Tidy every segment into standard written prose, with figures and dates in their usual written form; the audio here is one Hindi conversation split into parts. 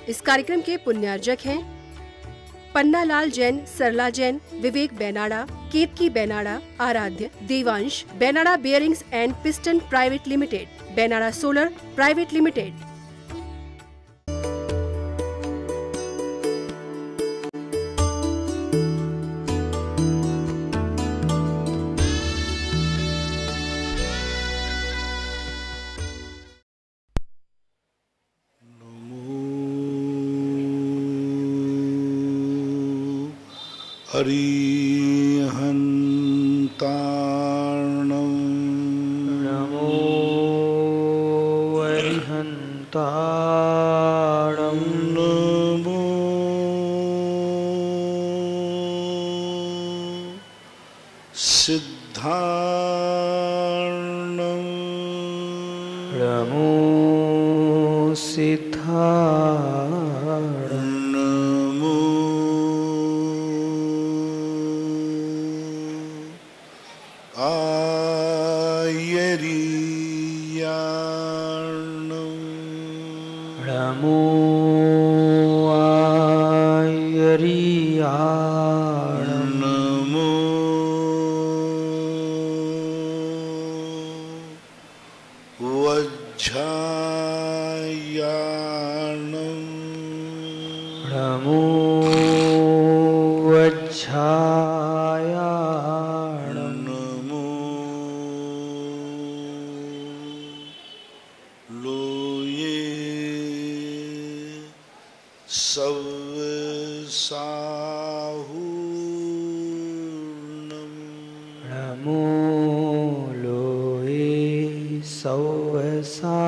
इस कार्यक्रम के पुण्यार्जक हैं पन्नालाल जैन, सरला जैन, विवेक बेनाड़ा, Ketki Benada, Aaradhya, Devansh, Benada bearings and piston private limited, Benada solar private limited. अरिहन्तार्णं नमो अरिहन्तार्णं नमो सिद्धार्णं नमो सिद्धार्णं नमो आयर्याणं नमो आयर्याणं नमो वज्झायाणं नमो वज्झायाणं नमो लोये सवसाहूर्णं नमो लोये सवसाहूणम्।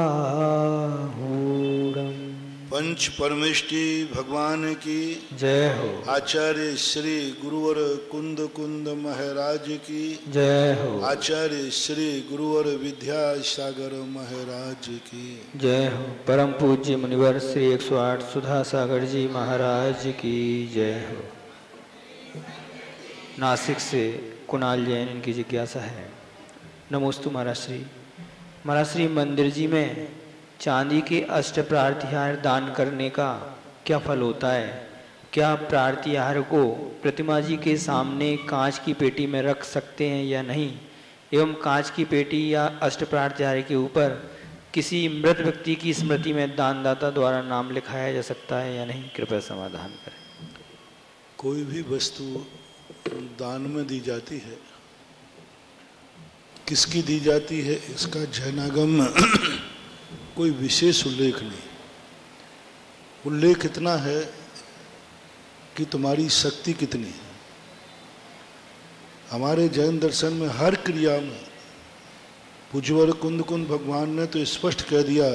पंच परमेष्टि भगवान की जय हो। आचार्य श्री गुरुवर कुंद कुंद महाराज की जय हो। आचार्य श्री गुरुवर विद्यासागर महाराज की जय हो। परम पूज्य मुनिवर श्री 108 सुधा सागर जी महाराज की जय हो। नासिक से कुणाल जैन, इनकी जिज्ञासा है। नमोस्तु महाराज श्री। महाराज श्री, मंदिर जी में चांदी के अष्ट प्रार्थिहार दान करने का क्या फल होता है? क्या प्रार्थिहार को प्रतिमा जी के सामने कांच की पेटी में रख सकते हैं या नहीं? एवं कांच की पेटी या अष्ट प्रार्थिहार के ऊपर किसी मृत व्यक्ति की स्मृति में दानदाता द्वारा नाम लिखाया जा सकता है या नहीं? कृपया समाधान करें। कोई भी वस्तु दान में दी जाती है, किसकी दी जाती है इसका जैनागम में कोई विशेष उल्लेख नहीं। उल्लेख इतना है कि तुम्हारी शक्ति कितनी है। हमारे जैन दर्शन में हर क्रिया में पूज्यवर कुंद कुंद भगवान ने तो स्पष्ट कह दिया,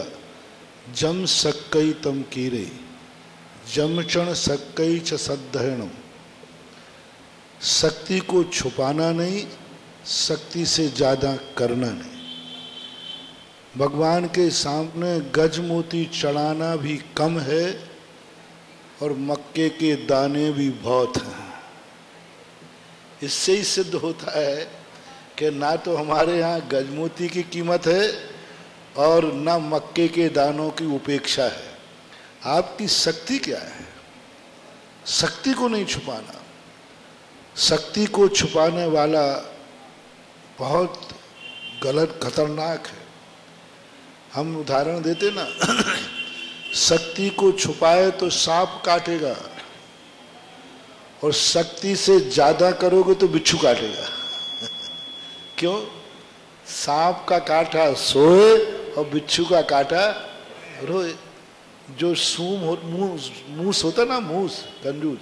जम सक्कई तम कीरे जम चण सक्कई च सद्धरणम। शक्ति को छुपाना नहीं, शक्ति से ज्यादा करना नहीं। भगवान के सामने गज मोती चढ़ाना भी कम है और मक्के के दाने भी बहुत हैं। इससे ही सिद्ध होता है कि ना तो हमारे यहाँ गजमोती की कीमत है और ना मक्के के दानों की उपेक्षा है। आपकी शक्ति क्या है? शक्ति को नहीं छुपाना। शक्ति को छुपाने वाला बहुत गलत, खतरनाक है। हम उदाहरण देते ना, शक्ति को छुपाए तो सांप काटेगा और शक्ति से ज्यादा करोगे तो बिच्छू काटेगा। क्यों? सांप का काटा सोए और बिच्छू का काटा रोए। जो मूस होता ना, मूस कंजूस,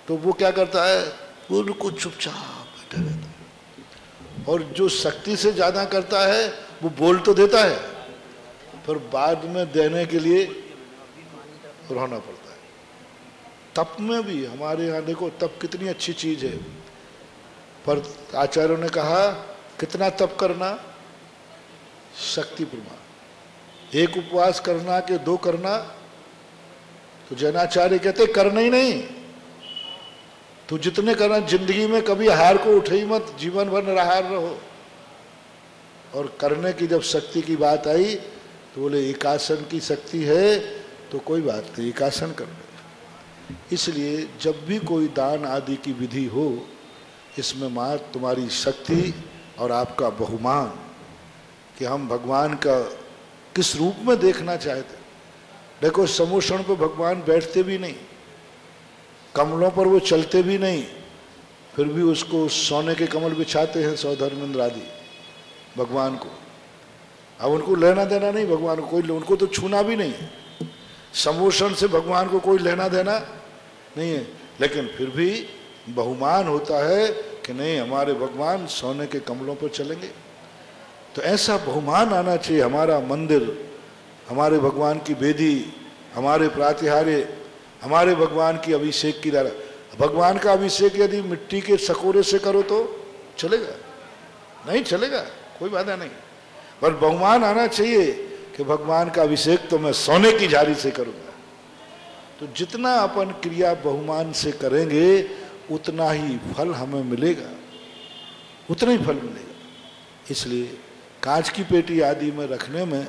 तो वो क्या करता है, वो उनको चुपचाप बैठा रहता है। और जो शक्ति से ज्यादा करता है वो बोल तो देता है, पर बाद में देने के लिए रहना पड़ता है। तप में भी हमारे यहाँ देखो, तप कितनी अच्छी चीज है। पर आचार्यों ने कहा कितना तप करना, शक्ति प्रमाण। एक उपवास करना कि दो करना, तो जैनाचार्य कहते करना ही नहीं। तो जितने करना, जिंदगी में कभी हार को उठे ही मत, जीवन भर निराहार रहो। और करने की जब शक्ति की बात आई तो बोले एकासन की शक्ति है तो कोई बात नहीं, एक आसन कर ले। इसलिए जब भी कोई दान आदि की विधि हो, इसमें माँ तुम्हारी शक्ति और आपका बहुमान कि हम भगवान का किस रूप में देखना चाहते। देखो समोषण पे भगवान बैठते भी नहीं, कमलों पर वो चलते भी नहीं, फिर भी उसको सोने के कमल बिछाते हैं सौधर्मेंद्र आदि भगवान को। अब उनको लेना देना नहीं भगवान को, कोई उनको तो छूना भी नहीं है, समोषण से भगवान को कोई लेना देना नहीं है, लेकिन फिर भी बहुमान होता है कि नहीं हमारे भगवान सोने के कमलों पर चलेंगे। तो ऐसा बहुमान आना चाहिए। हमारा मंदिर, हमारे भगवान की वेदी, हमारे प्रातिहार्य, हमारे भगवान की अभिषेक की धारा। भगवान का अभिषेक यदि मिट्टी के सकोरे से करो तो चलेगा? नहीं चलेगा, कोई बाधा नहीं, पर बहुमान आना चाहिए कि भगवान का अभिषेक तो मैं सोने की झाड़ी से करूंगा। तो जितना अपन क्रिया बहुमान से करेंगे उतना ही फल हमें मिलेगा, उतना ही फल मिलेगा। इसलिए कांच की पेटी आदि में रखने में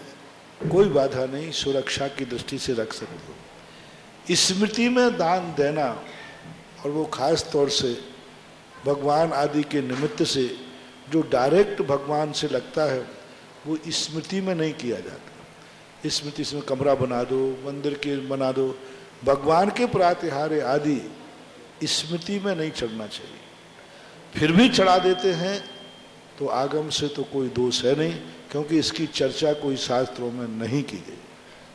कोई बाधा नहीं, सुरक्षा की दृष्टि से रख सकते हो। स्मृति में दान देना, और वो खास तौर से भगवान आदि के निमित्त से जो डायरेक्ट भगवान से लगता है, वो स्मृति में नहीं किया जाता। स्मृति में कमरा बना दो, मंदिर के बना दो, भगवान के प्रातिहार्य आदि स्मृति में नहीं चढ़ना चाहिए। फिर भी चढ़ा देते हैं तो आगम से तो कोई दोष है नहीं, क्योंकि इसकी चर्चा कोई शास्त्रों में नहीं की गई।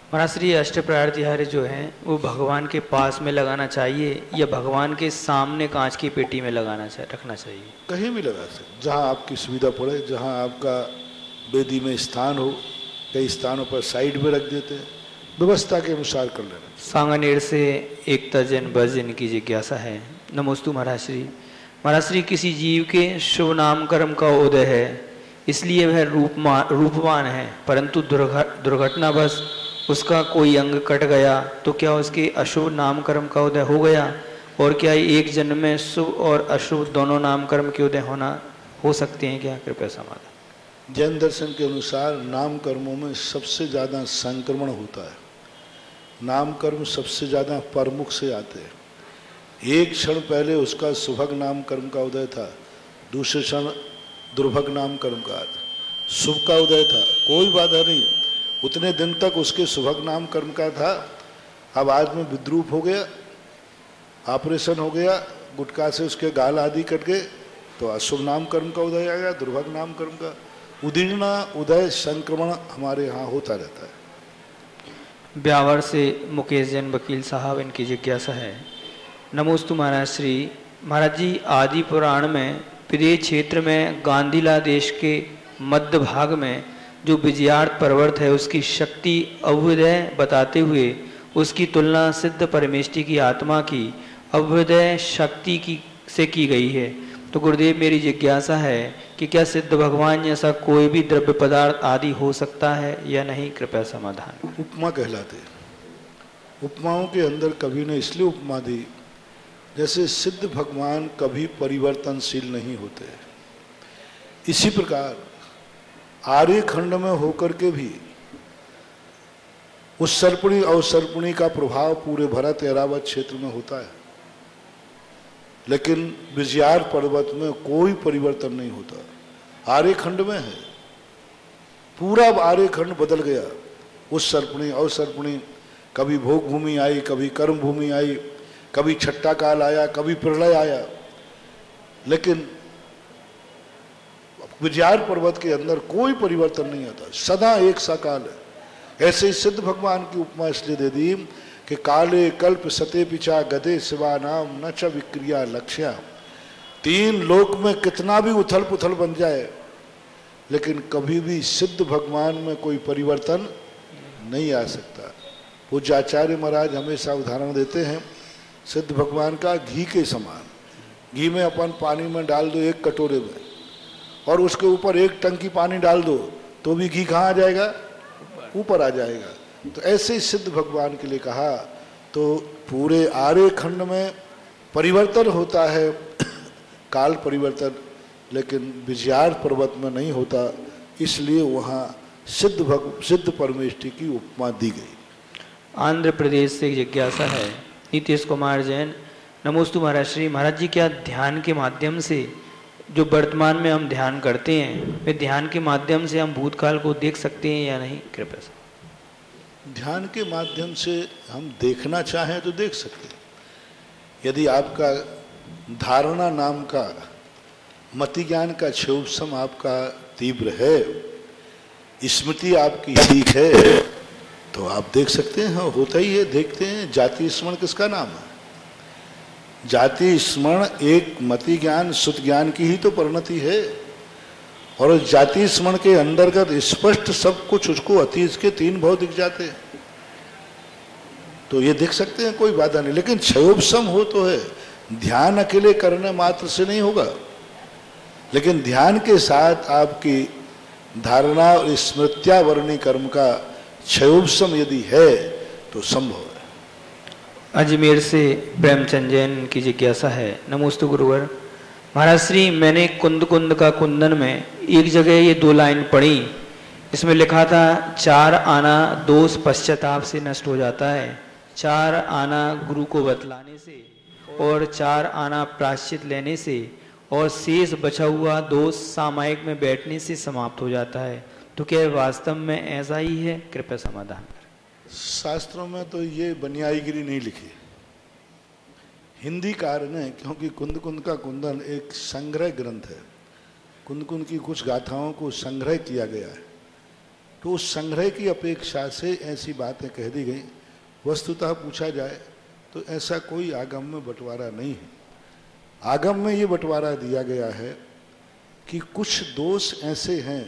महाराज श्री अष्टप्रहर जो हैं वो भगवान के पास में लगाना चाहिए या भगवान के सामने कांच की पेटी में रखना चाहिए? कहीं भी लगा सकते, जहाँ आपकी सुविधा पड़े, जहाँ आपका वेदी में स्थान हो। कई स्थानों पर साइड में रख देते हैं, व्यवस्था के अनुसार कर लेना। सांगानेर से एकता जैन बस इनकी जिज्ञासा है। नमोस्तु महाराज श्री। महाराज श्री, किसी जीव के शुभ नाम कर्म का उदय है, इसलिए वह रूपवान है, परंतु दुर्घटनावश उसका कोई अंग कट गया तो क्या उसके अशुभ नाम कर्म का उदय हो गया? और क्या एक जन्म में शुभ और अशुभ दोनों नाम कर्म के उदय हो सकते हैं क्या? कृपया समाधान। जैन दर्शन के अनुसार नाम कर्मों में सबसे ज़्यादा संक्रमण होता है। नाम कर्म सबसे ज़्यादा प्रमुख से आते हैं। एक क्षण पहले उसका सुभग नाम कर्म का उदय था, दूसरे क्षण दुर्भग नाम कर्म का शुभ का उदय था, कोई बाधा नहीं। उतने दिन तक उसके सुभग नाम कर्म का था, अब आज में विद्रूप हो गया, ऑपरेशन हो गया, गुटखा से उसके गाल आदि कट गए, तो अशुभ नाम कर्म का उदय आ गया, दुर्भग नाम कर्म का उदीर्णा उदय संक्रमण हमारे यहाँ होता रहता है। ब्यावर से मुकेश जैन वकील साहब, इनकी जिज्ञासा है। नमोस्तु महाराज श्री। महाराज जी, आदि पुराण में विदेश क्षेत्र में गांधीला देश के मध्य भाग में जो विजयार्थ पर्वत है उसकी शक्ति अभ्युदय बताते हुए उसकी तुलना सिद्ध परमेष्टि की आत्मा की अभ्युदय शक्ति से की गई है। तो गुरुदेव, मेरी जिज्ञासा है कि क्या सिद्ध भगवान जैसा कोई भी द्रव्य पदार्थ आदि हो सकता है या नहीं? कृपया समाधान। उपमा कहलाते हैं। उपमाओं के अंदर कभी ने इसलिए उपमा दी जैसे सिद्ध भगवान कभी परिवर्तनशील नहीं होते। इसी प्रकार आर्य खंड में होकर के भी उस सर्पणी और सर्पणी का प्रभाव पूरे भरत ऐरावत क्षेत्र में होता है, लेकिन विजयार पर्वत में कोई परिवर्तन नहीं होता। आर्य खंड में है, पूरा आर्य खंड बदल गया। उस सर्पणी और सर्पणी, कभी भोग भूमि आई, कभी कर्म भूमि आई, कभी छट्टा काल आया, कभी प्रलय आया, लेकिन विजयार पर्वत के अंदर कोई परिवर्तन नहीं आता, सदा एक सा काल है। ऐसे ही सिद्ध भगवान की उपमा इसलिए दे दी कि काले कल्प सते पिचा गदे शिवा नाम न च विक्रिया लक्ष्या। तीन लोक में कितना भी उथल पुथल बन जाए, लेकिन कभी भी सिद्ध भगवान में कोई परिवर्तन नहीं आ सकता। पूज्य आचार्य महाराज हमेशा उदाहरण देते हैं सिद्ध भगवान का घी के समान। घी में अपन पानी में डाल दो एक कटोरे में, और उसके ऊपर एक टंकी पानी डाल दो तो भी घी कहाँ आ जाएगा? ऊपर आ जाएगा। तो ऐसे ही सिद्ध भगवान के लिए कहा तो पूरे आर्य खंड में परिवर्तन होता है, काल परिवर्तन, लेकिन विजयार पर्वत में नहीं होता। इसलिए वहाँ सिद्ध परमेष्टि की उपमा दी गई। आंध्र प्रदेश से जिज्ञासा है। नीतीश कुमार जैन, नमोस्तु महाराज श्री। महाराज जी, क्या ध्यान के माध्यम से जो वर्तमान में हम ध्यान करते हैं, वे ध्यान के माध्यम से हम भूतकाल को देख सकते हैं या नहीं? कृपया से। ध्यान के माध्यम से हम देखना चाहें तो देख सकते हैं। यदि आपका धारणा नाम का मति ज्ञान का क्षोभसम आपका तीव्र है, स्मृति आपकी ठीक है, तो आप देख सकते हैं। होता ही है, देखते हैं। जाति स्मरण किसका नाम है? जाति स्मरण एक मति ज्ञान सुत ज्ञान की ही तो परिणति है, और उस जाति स्मरण के अंतर्गत स्पष्ट सब कुछ उसको अतीत के तीन भाव दिख जाते हैं, तो ये देख सकते हैं, कोई बाधा नहीं। लेकिन क्षयोपशम हो तो है, ध्यान अकेले करने मात्र से नहीं होगा, लेकिन ध्यान के साथ आपकी धारणा और स्मृत्यावरणी कर्म का क्षयोपशम यदि है तो संभव है। अजमेर से प्रेमचंद जैन की जिज्ञासा है। नमोस्तु गुरुवर। महाराज श्री, मैंने कुंद कुंद का कुंदन में एक जगह ये 2 लाइन पढ़ी। इसमें लिखा था 4 आना दोष पश्चाताप से नष्ट हो जाता है, 4 आना गुरु को बतलाने से, और 4 आना प्रायश्चित लेने से, और शेष बचा हुआ दोष सामायिक में बैठने से समाप्त हो जाता है। तो क्या वास्तव में ऐसा ही है? कृपया समाधान करें। शास्त्रों में तो ये बनियाईगिरी नहीं लिखी, हिंदी कार ने, क्योंकि कुंद कुंद का कुंदन एक संग्रह ग्रंथ है, कुंद कुंद की कुछ गाथाओं को संग्रह किया गया है, तो उस संग्रह की अपेक्षा से ऐसी बातें कह दी गई। वस्तुतः पूछा जाए तो ऐसा कोई आगम में बंटवारा नहीं है। आगम में ये बंटवारा दिया गया है कि कुछ दोष ऐसे हैं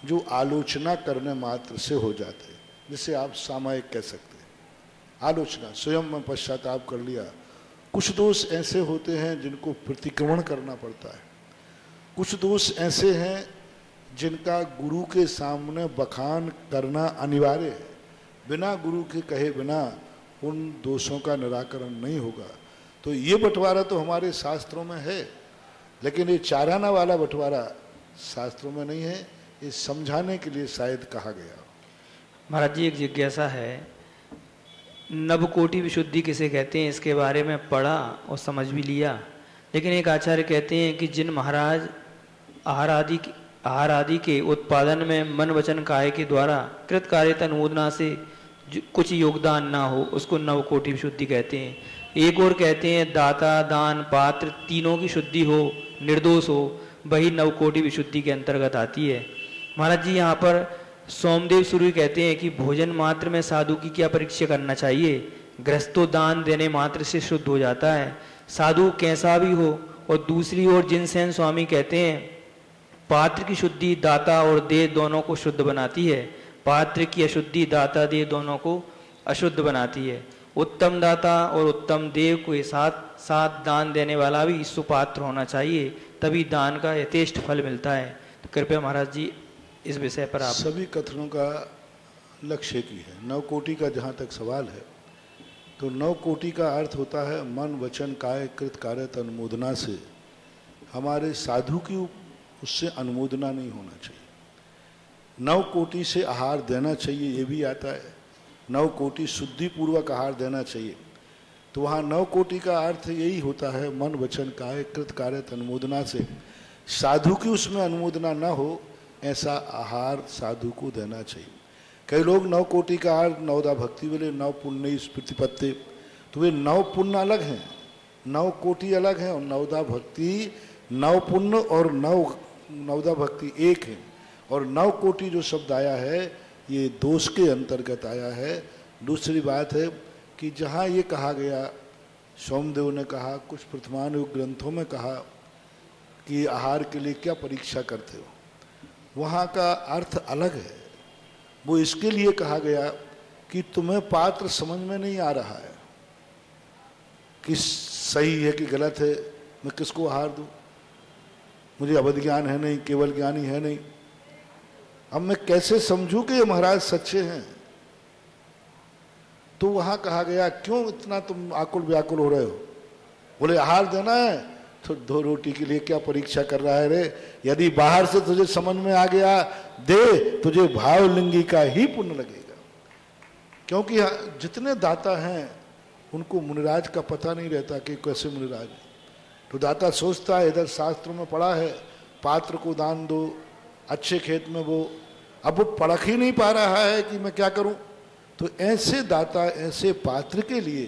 जो आलोचना करने मात्र से हो जाते हैं, जिसे आप सामायिक कह सकते हैं। आलोचना स्वयं में पश्चाताप कर लिया। कुछ दोष ऐसे होते हैं जिनको प्रतिक्रमण करना पड़ता है। कुछ दोष ऐसे हैं जिनका गुरु के सामने बखान करना अनिवार्य है। बिना गुरु के कहे बिना उन दोषों का निराकरण नहीं होगा। तो ये बंटवारा तो हमारे शास्त्रों में है, लेकिन ये 4 आना वाला बंटवारा शास्त्रों में नहीं है। ये समझाने के लिए शायद कहा गया। महाराज जी, एक जिज्ञासा है, नवकोटि विशुद्धि किसे कहते हैं, इसके बारे में पढ़ा और समझ भी लिया, लेकिन एक आचार्य कहते हैं कि जिन महाराज आहार आदि के उत्पादन में मन वचन काया के द्वारा कृत कार्यता अनुमोदना से कुछ योगदान ना हो, उसको नवकोटि विशुद्धि कहते हैं। एक और कहते हैं दाता दान पात्र तीनों की शुद्धि हो, निर्दोष हो, वही नवकोटि विशुद्धि के अंतर्गत आती है। महाराज जी, यहाँ पर सोमदेव सूर्य कहते हैं कि भोजन मात्र में साधु की क्या परीक्षा करना चाहिए, गृहस्थो दान देने मात्र से शुद्ध हो जाता है, साधु कैसा भी हो। और दूसरी ओर जिनसेन स्वामी कहते हैं पात्र की शुद्धि दाता और देह दोनों को शुद्ध बनाती है, पात्र की अशुद्धि दाता देह दोनों को अशुद्ध बनाती है। उत्तम दाता और उत्तम देव को साथ साथ दान देने वाला भी सुपात्र होना चाहिए, तभी दान का यथेष्ट फल मिलता है। तो कृपया महाराज जी इस विषय पर आप। सभी कथनों का लक्ष्य की है। 9 कोटि का जहाँ तक सवाल है, तो 9 कोटि का अर्थ होता है मन वचन काय कृत कार्य अनुमोदना से। हमारे साधु की उससे अनुमोदना नहीं होना चाहिए। 9 कोटि से आहार देना चाहिए, ये भी आता है। 9 कोटि शुद्धि पूर्वक आहार देना चाहिए। तो वहाँ 9 कोटि का अर्थ यही होता है मन वचन काय कृत कार्य अनुमोदना से। साधु की उसमें अनुमोदना न हो ऐसा आहार साधु को देना चाहिए। कई लोग 9 कोटि का अर्थ नवदा भक्ति वाले 9 पुण्य प्रतिपत्ति, तो वे 9 पुण्य अलग हैं, 9 कोटि अलग हैं, और नवदा भक्ति 9 पुण्य और 9 नवदा भक्ति एक है। और 9 कोटि जो शब्द आया है ये दोष के अंतर्गत आया है। दूसरी बात है कि जहाँ ये कहा गया, सोमदेव ने कहा, कुछ प्रथमानुग ग्रंथों में कहा कि आहार के लिए क्या परीक्षा करते हो, वहाँ का अर्थ अलग है। वो इसके लिए कहा गया कि तुम्हें पात्र समझ में नहीं आ रहा है कि सही है कि गलत है, मैं किसको आहार दूँ, मुझे अवध ज्ञान है नहीं, केवल ज्ञानी है नहीं, अब मैं कैसे समझूं कि ये महाराज सच्चे हैं। तो वहां कहा गया क्यों इतना तुम आकुल व्याकुल हो रहे हो, बोले आहार देना है तो 2 रोटी के लिए क्या परीक्षा कर रहा है रे, यदि बाहर से तुझे समझ में आ गया दे, तुझे भावलिंगी का ही पुण्य लगेगा। क्योंकि जितने दाता हैं उनको मुनिराज का पता नहीं रहता कि कैसे मुनिराज। तो दाता सोचता है इधर शास्त्रों में पढ़ा है पात्र को दान दो, अच्छे खेत में वो, अब वो परख ही नहीं पा रहा है कि मैं क्या करूं। तो ऐसे दाता ऐसे पात्र के लिए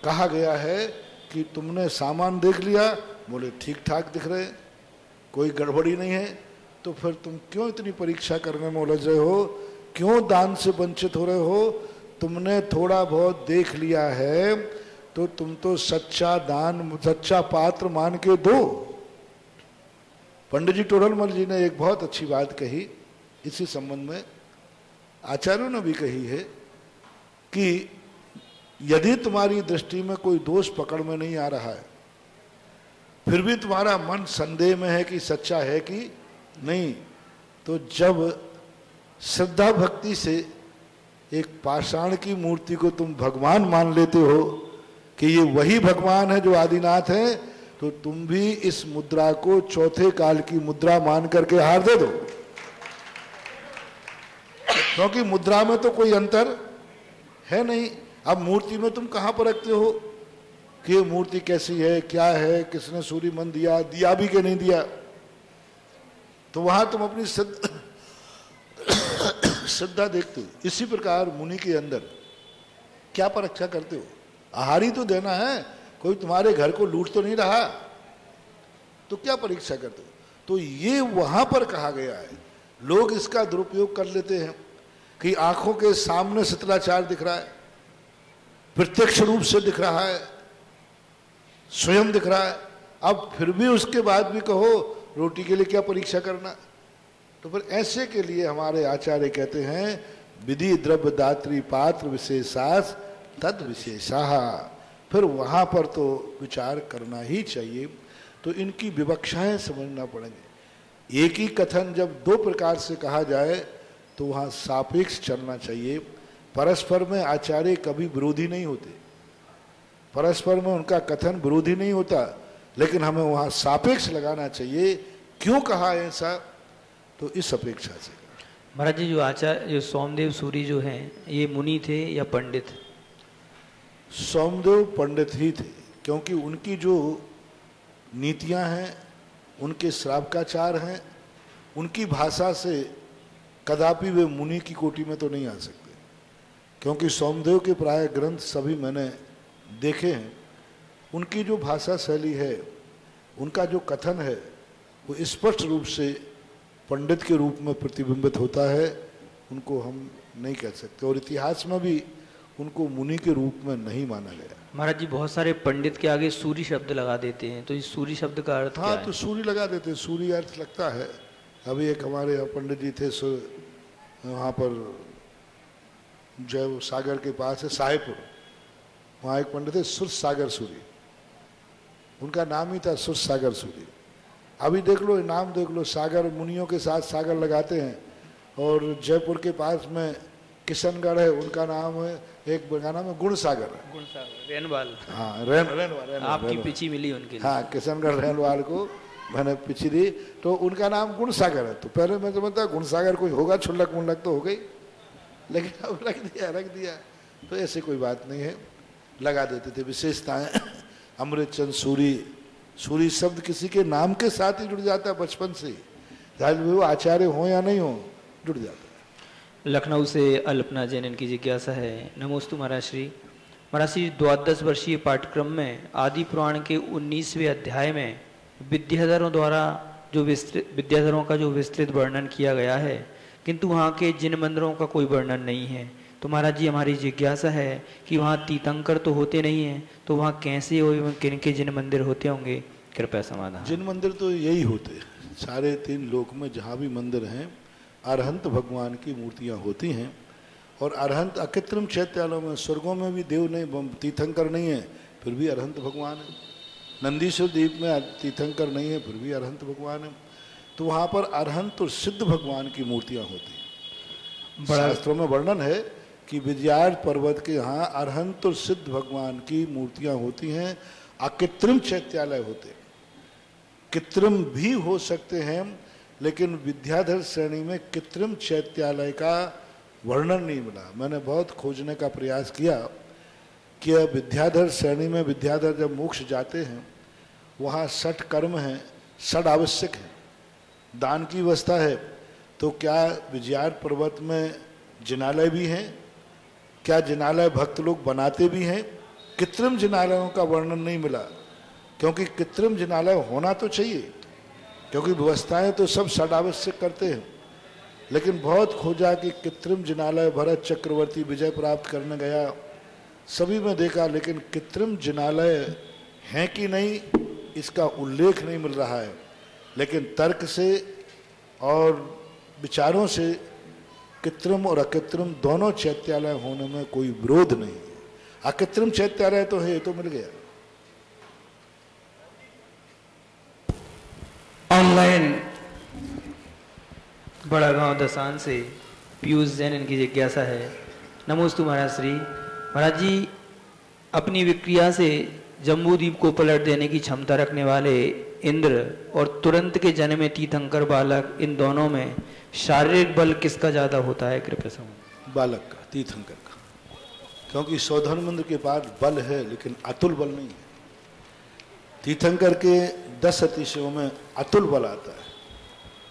कहा गया है कि तुमने सामान देख लिया, बोले ठीक ठाक दिख रहे, कोई गड़बड़ी नहीं है, तो फिर तुम क्यों इतनी परीक्षा करने में उलझ रहे हो, क्यों दान से वंचित हो रहे हो। तुमने थोड़ा बहुत देख लिया है तो तुम तो सच्चा दान सच्चा पात्र मान के दो। पंडित जी टोडरमल जी ने एक बहुत अच्छी बात कही इसी संबंध में, आचार्यों ने भी कही है कि यदि तुम्हारी दृष्टि में कोई दोष पकड़ में नहीं आ रहा है, फिर भी तुम्हारा मन संदेह में है कि सच्चा है कि नहीं, तो जब श्रद्धा भक्ति से एक पाषाण की मूर्ति को तुम भगवान मान लेते हो कि ये वही भगवान है जो आदिनाथ है, तो तुम भी इस मुद्रा को चौथे काल की मुद्रा मान करके हार दे दो। क्योंकि मुद्रा में तो कोई अंतर है नहीं। अब मूर्ति में तुम कहां पर रखते हो कि ये मूर्ति कैसी है, क्या है, किसने सूर्य मन दिया, दिया भी कि नहीं दिया, तो वहां तुम अपनी श्रद्धा देखते हो। इसी प्रकार मुनि के अंदर क्या परीक्षा करते हो, आहार ही तो देना है, कोई तुम्हारे घर को लूट तो नहीं रहा, तो क्या परीक्षा करते हो। तो ये वहां पर कहा गया है। लोग इसका दुरुपयोग कर लेते हैं कि आंखों के सामने शिथिलाचार दिख रहा है, प्रत्यक्ष रूप से दिख रहा है, स्वयं दिख रहा है, अब फिर भी उसके बाद भी कहो रोटी के लिए क्या परीक्षा करना। तो फिर ऐसे के लिए हमारे आचार्य कहते हैं विधि द्रव्य दात्री पात्र विशेषास तद विशेषाः। फिर वहां पर तो विचार करना ही चाहिए। तो इनकी विवक्षाएं समझना पड़ेंगे। एक ही कथन जब दो प्रकार से कहा जाए तो वहां सापेक्ष चलना चाहिए। परस्पर में आचार्य कभी विरोधी नहीं होते, परस्पर में उनका कथन विरोधी नहीं होता, लेकिन हमें वहां सापेक्ष लगाना चाहिए। क्यों कहा ऐसा, तो इस अपेक्षा से। महाराज जी जो आचार्य जो सोमदेव सूरी जो हैं ये मुनि थे या पंडित? सोमदेव पंडित ही थे, क्योंकि उनकी जो नीतियां हैं, उनके श्रावकाचार हैं, उनकी भाषा से कदापि वे मुनि की कोटि में तो नहीं आ सकते। क्योंकि सोमदेव के प्राय ग्रंथ सभी मैंने देखे हैं, उनकी जो भाषा शैली है, उनका जो कथन है, वो स्पष्ट रूप से पंडित के रूप में प्रतिबिंबित होता है। उनको हम नहीं कह सकते, और इतिहास में भी उनको मुनि के रूप में नहीं माना गया। महाराज जी बहुत सारे पंडित के आगे सूरी शब्द लगा देते हैं, तो इस सूरी शब्द का अर्थ क्या है? तो सूरी लगा देते हैं, सूरी अर्थ लगता है। अभी एक हमारे यहाँ पंडित जी थे वहाँ पर जय सागर के पास है साहेबपुर, वहाँ एक पंडित थे सुर सागर सूरी, उनका नाम ही था सुर सागर सूरी। अभी देख लो, नाम देख लो, सागर मुनियों के साथ सागर लगाते हैं। और जयपुर के पास में किशनगढ़ है, उनका नाम है, एक नाम है गुण सागर, रेनवाल। हाँ रेनवाल, आपकी पिछी मिली उनके लिए। हाँ किशनगढ़ रेनवाल को मैंने पिछी दी, तो उनका नाम गुण सागर है। तो पहले मैं समझता गुण सागर कोई होगा, छुल्लक मुल्लक तो हो गई, लेकिन अब रख दिया। तो ऐसे कोई बात नहीं है, लगा देते थे विशेषताएं। अमृतचंद सूरी, सूरी शब्द किसी के नाम के साथ ही जुड़ जाता है बचपन से, चाहे वो आचार्य हो या नहीं हो, जुड़ जाता है। लखनऊ से अल्पना जैन इनकी जिज्ञासा है। नमोस्तु महाराज श्री। महाराज श्री, 12 वर्षीय पाठ्यक्रम में आदि पुराण के 19वें अध्याय में विद्याधरों द्वारा विद्याधरों का जो विस्तृत वर्णन किया गया है, किंतु वहाँ के जिन मंदिरों का कोई वर्णन नहीं है। तो महाराज जी हमारी जिज्ञासा है कि वहाँ तीर्थंकर तो होते नहीं हैं, तो वहाँ कैसे हो, किन के जिन मंदिर होते होंगे, कृपया समाधान। जिन मंदिर तो यही होते हैं, सारे 3 लोक में जहाँ भी मंदिर हैं अरहंत भगवान की मूर्तियाँ होती हैं। और अरहंत अकृत्रिम चैत्यालयों में, स्वर्गों में भी देव नहीं, तीर्थंकर नहीं है, फिर भी अरहंत भगवान है। नंदीश्वर द्वीप में तीर्थंकर नहीं है, फिर भी अरहंत भगवान है। तो वहाँ पर अरहंत और सिद्ध भगवान की मूर्तियाँ होती हैं। शास्त्रों में वर्णन है कि विजयार्थ पर्वत के यहाँ अरहंत और सिद्ध भगवान की मूर्तियाँ होती हैं। अकृत्रिम चैत्यालय होते हैं, कृत्रिम भी हो सकते हैं, लेकिन विद्याधर श्रेणी में कृत्रिम चैत्यालय का वर्णन नहीं मिला। मैंने बहुत खोजने का प्रयास किया कि विद्याधर श्रेणी में विद्याधर जब मोक्ष जाते हैं वहाँ 60 कर्म हैं, 60 आवश्यक हैं, दान की व्यवस्था है, तो क्या विजयार पर्वत में जिनालय भी हैं? क्या जिनालय भक्त लोग बनाते भी हैं? कृत्रिम जिनालयों का वर्णन नहीं मिला, क्योंकि कृत्रिम जिनालय होना तो चाहिए, क्योंकि व्यवस्थाएं तो सब 60 आवश्यक करते हैं। लेकिन बहुत खोजा कि कृत्रिम जिनालय भरत चक्रवर्ती विजय प्राप्त करने गया, सभी में देखा, लेकिन कृत्रिम जिनालय हैं कि नहीं इसका उल्लेख नहीं मिल रहा है। लेकिन तर्क से और विचारों से कृत्रिम और अकृत्रिम दोनों चैत्यालय होने में कोई विरोध नहीं है। अकृत्रिम चैत्यालय तो है, तो मिल गया। ऑनलाइन बड़ा गांव दसान से पीयूष जैन, इनकी जिज्ञासा है। नमोस्तु महाराज श्री। महाराज जी, अपनी विक्रिया से जम्बूद्वीप को पलट देने की क्षमता रखने वाले इंद्र और तुरंत के जन्मे तीर्थंकर बालक, इन दोनों में शारीरिक बल किसका ज्यादा होता है? कृपया समझ। बालक का, तीर्थंकर का, क्योंकि सौधर्मेंद्र के पास बल है लेकिन अतुल बल नहीं है। तीर्थंकर के 10 अतिशयों में अतुल बल आता है,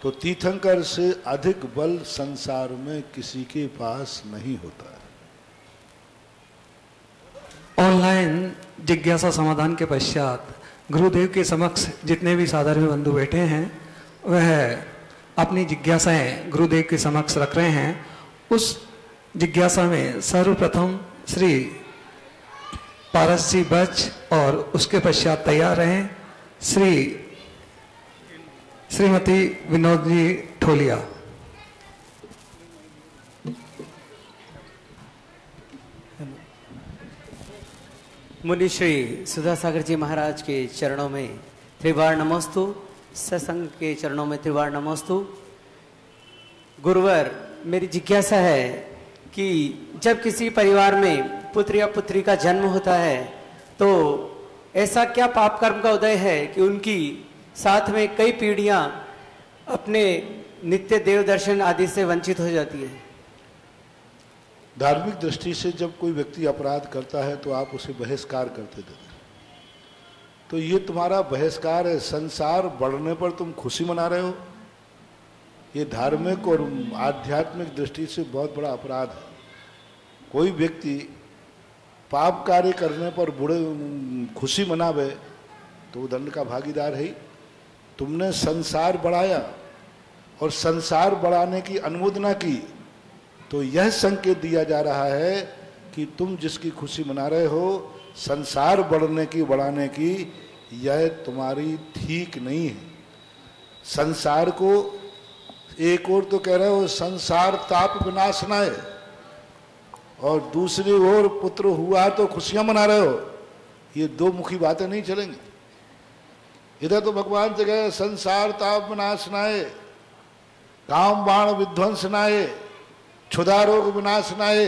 तो तीर्थंकर से अधिक बल संसार में किसी के पास नहीं होता है। ऑनलाइन जिज्ञासा समाधान के पश्चात गुरुदेव के समक्ष जितने भी साधर्मी बंधु बैठे हैं वह अपनी जिज्ञासाएं गुरुदेव के समक्ष रख रहे हैं। उस जिज्ञासा में सर्वप्रथम श्री पारस जी बच और उसके पश्चात तैयार रहें श्रीमती विनोद जी ठोलिया। मुनि श्री सुधा सागर जी महाराज के चरणों में त्रिवार नमोस्तु, सत्संग के चरणों में त्रिवार नमोस्तु। गुरुवर, मेरी जिज्ञासा है कि जब किसी परिवार में पुत्र या पुत्री का जन्म होता है तो ऐसा क्या पाप कर्म का उदय है कि उनकी साथ में कई पीढ़ियां अपने नित्य देव दर्शन आदि से वंचित हो जाती है? धार्मिक दृष्टि से जब कोई व्यक्ति अपराध करता है तो आप उसे बहिष्कार करते थे, तो ये तुम्हारा बहिष्कार है। संसार बढ़ने पर तुम खुशी मना रहे हो, ये धार्मिक और आध्यात्मिक दृष्टि से बहुत बड़ा अपराध है। कोई व्यक्ति पाप कार्य करने पर बुरे खुशी मनावे तो वो दंड का भागीदार है ही। तुमने संसार बढ़ाया और संसार बढ़ाने की अनुमोदना की, तो यह संकेत दिया जा रहा है कि तुम जिसकी खुशी मना रहे हो संसार बढ़ने की बढ़ाने की, यह तुम्हारी ठीक नहीं है। संसार को एक ओर तो कह रहे हो संसार ताप विनाशनाय, और दूसरी ओर पुत्र हुआ तो खुशियां मना रहे हो। ये दो मुखी बातें नहीं चलेंगी। इधर तो भगवान से कहे संसार ताप विनाशनाय, काम बाण विध्वंसनाय, क्षुधा रोग विनाशनाय।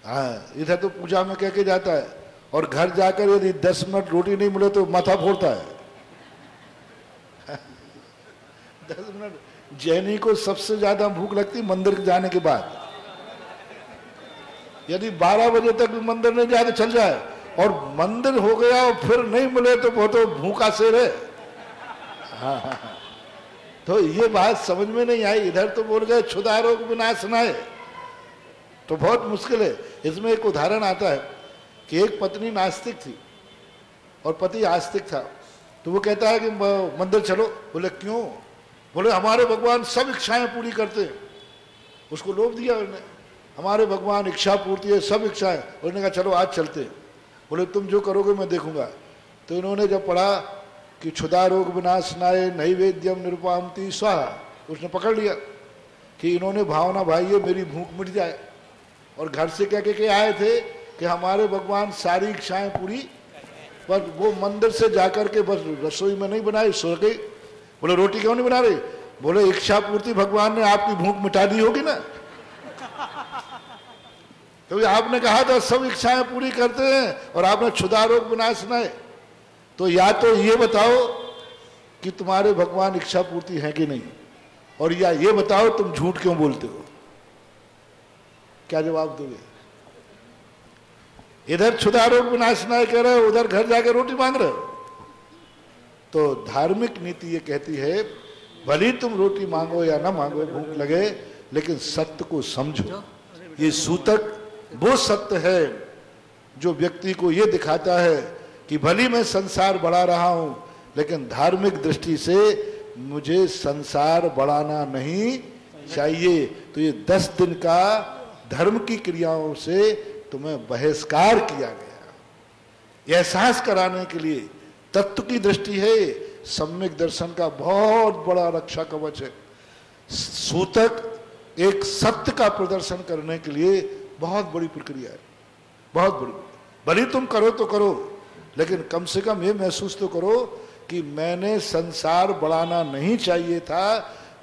हाँ, इधर तो पूजा में कह के जाता है, और घर जाकर यदि 10 मिनट रोटी नहीं मिले तो माथा फोड़ता है। 10 मिनट जैनी को सबसे ज्यादा भूख लगती मंदिर जाने के बाद। यदि 12 बजे तक भी मंदिर नहीं जाए तो चल जाए, और मंदिर हो गया और फिर नहीं मिले तो वो तो भूखा शेर है। हाँ, तो ये बात समझ में नहीं आई। इधर तो बोल गए क्षुधा रोग विनाशनाय, तो बहुत मुश्किल है। इसमें एक उदाहरण आता है कि एक पत्नी नास्तिक थी और पति आस्तिक था, तो वो कहता है कि मंदिर चलो। बोले क्यों? बोले हमारे भगवान सब इच्छाएं पूरी करते हैं। उसको लोभ दिया उन्होंने, हमारे भगवान इच्छा पूर्ति है, सब इच्छाएं। उन्होंने कहा चलो आज चलते हैं। बोले तुम जो करोगे मैं देखूंगा। तो इन्होंने जब पढ़ा कि क्षुधा रोग विनाशनाय नैवेद्यम निरुपामति स्वाहा, उसने पकड़ लिया कि इन्होंने भावना भाई है मेरी भूख मिट जाए, और घर से क्या कह के आए थे कि हमारे भगवान सारी इच्छाएं पूरी, पर वो मंदिर से जाकर के बस रसोई में नहीं बनाई, सो गई। बोले रोटी क्यों नहीं बना रही? बोले इच्छा पूर्ति भगवान ने आपकी भूख मिटा दी होगी ना। तो आपने कहा था सब इच्छाएं पूरी करते हैं और आपने क्षुधा रोग विनाशनाय। तो या तो ये बताओ कि तुम्हारे भगवान इच्छा पूर्ति है कि नहीं, और या ये बताओ तुम झूठ क्यों बोलते हो। क्या जवाब दोगे? इधर क्षुधा रोग विनाशनाय कह रहे हो, उधर घर जाके रोटी मांग रहे हो। तो धार्मिक नीति ये कहती है भले तुम रोटी मांगो या ना मांगो, भूख लगे, लेकिन सत्य को समझो। ये सूतक वो सत्य है जो व्यक्ति को ये दिखाता है कि भली मैं संसार बढ़ा रहा हूं, लेकिन धार्मिक दृष्टि से मुझे संसार बढ़ाना नहीं चाहिए। तो ये 10 दिन का धर्म की क्रियाओं से तुम्हें बहिष्कार किया गया। एहसास कराने के लिए तत्व की दृष्टि है, सम्यक दर्शन का बहुत बड़ा रक्षा कवच है। सूतक एक सत्य का प्रदर्शन करने के लिए बहुत बड़ी प्रक्रिया है, बहुत बड़ी। भले तुम करो तो करो, लेकिन कम से कम ये महसूस तो करो कि मैंने संसार बढ़ाना नहीं चाहिए था,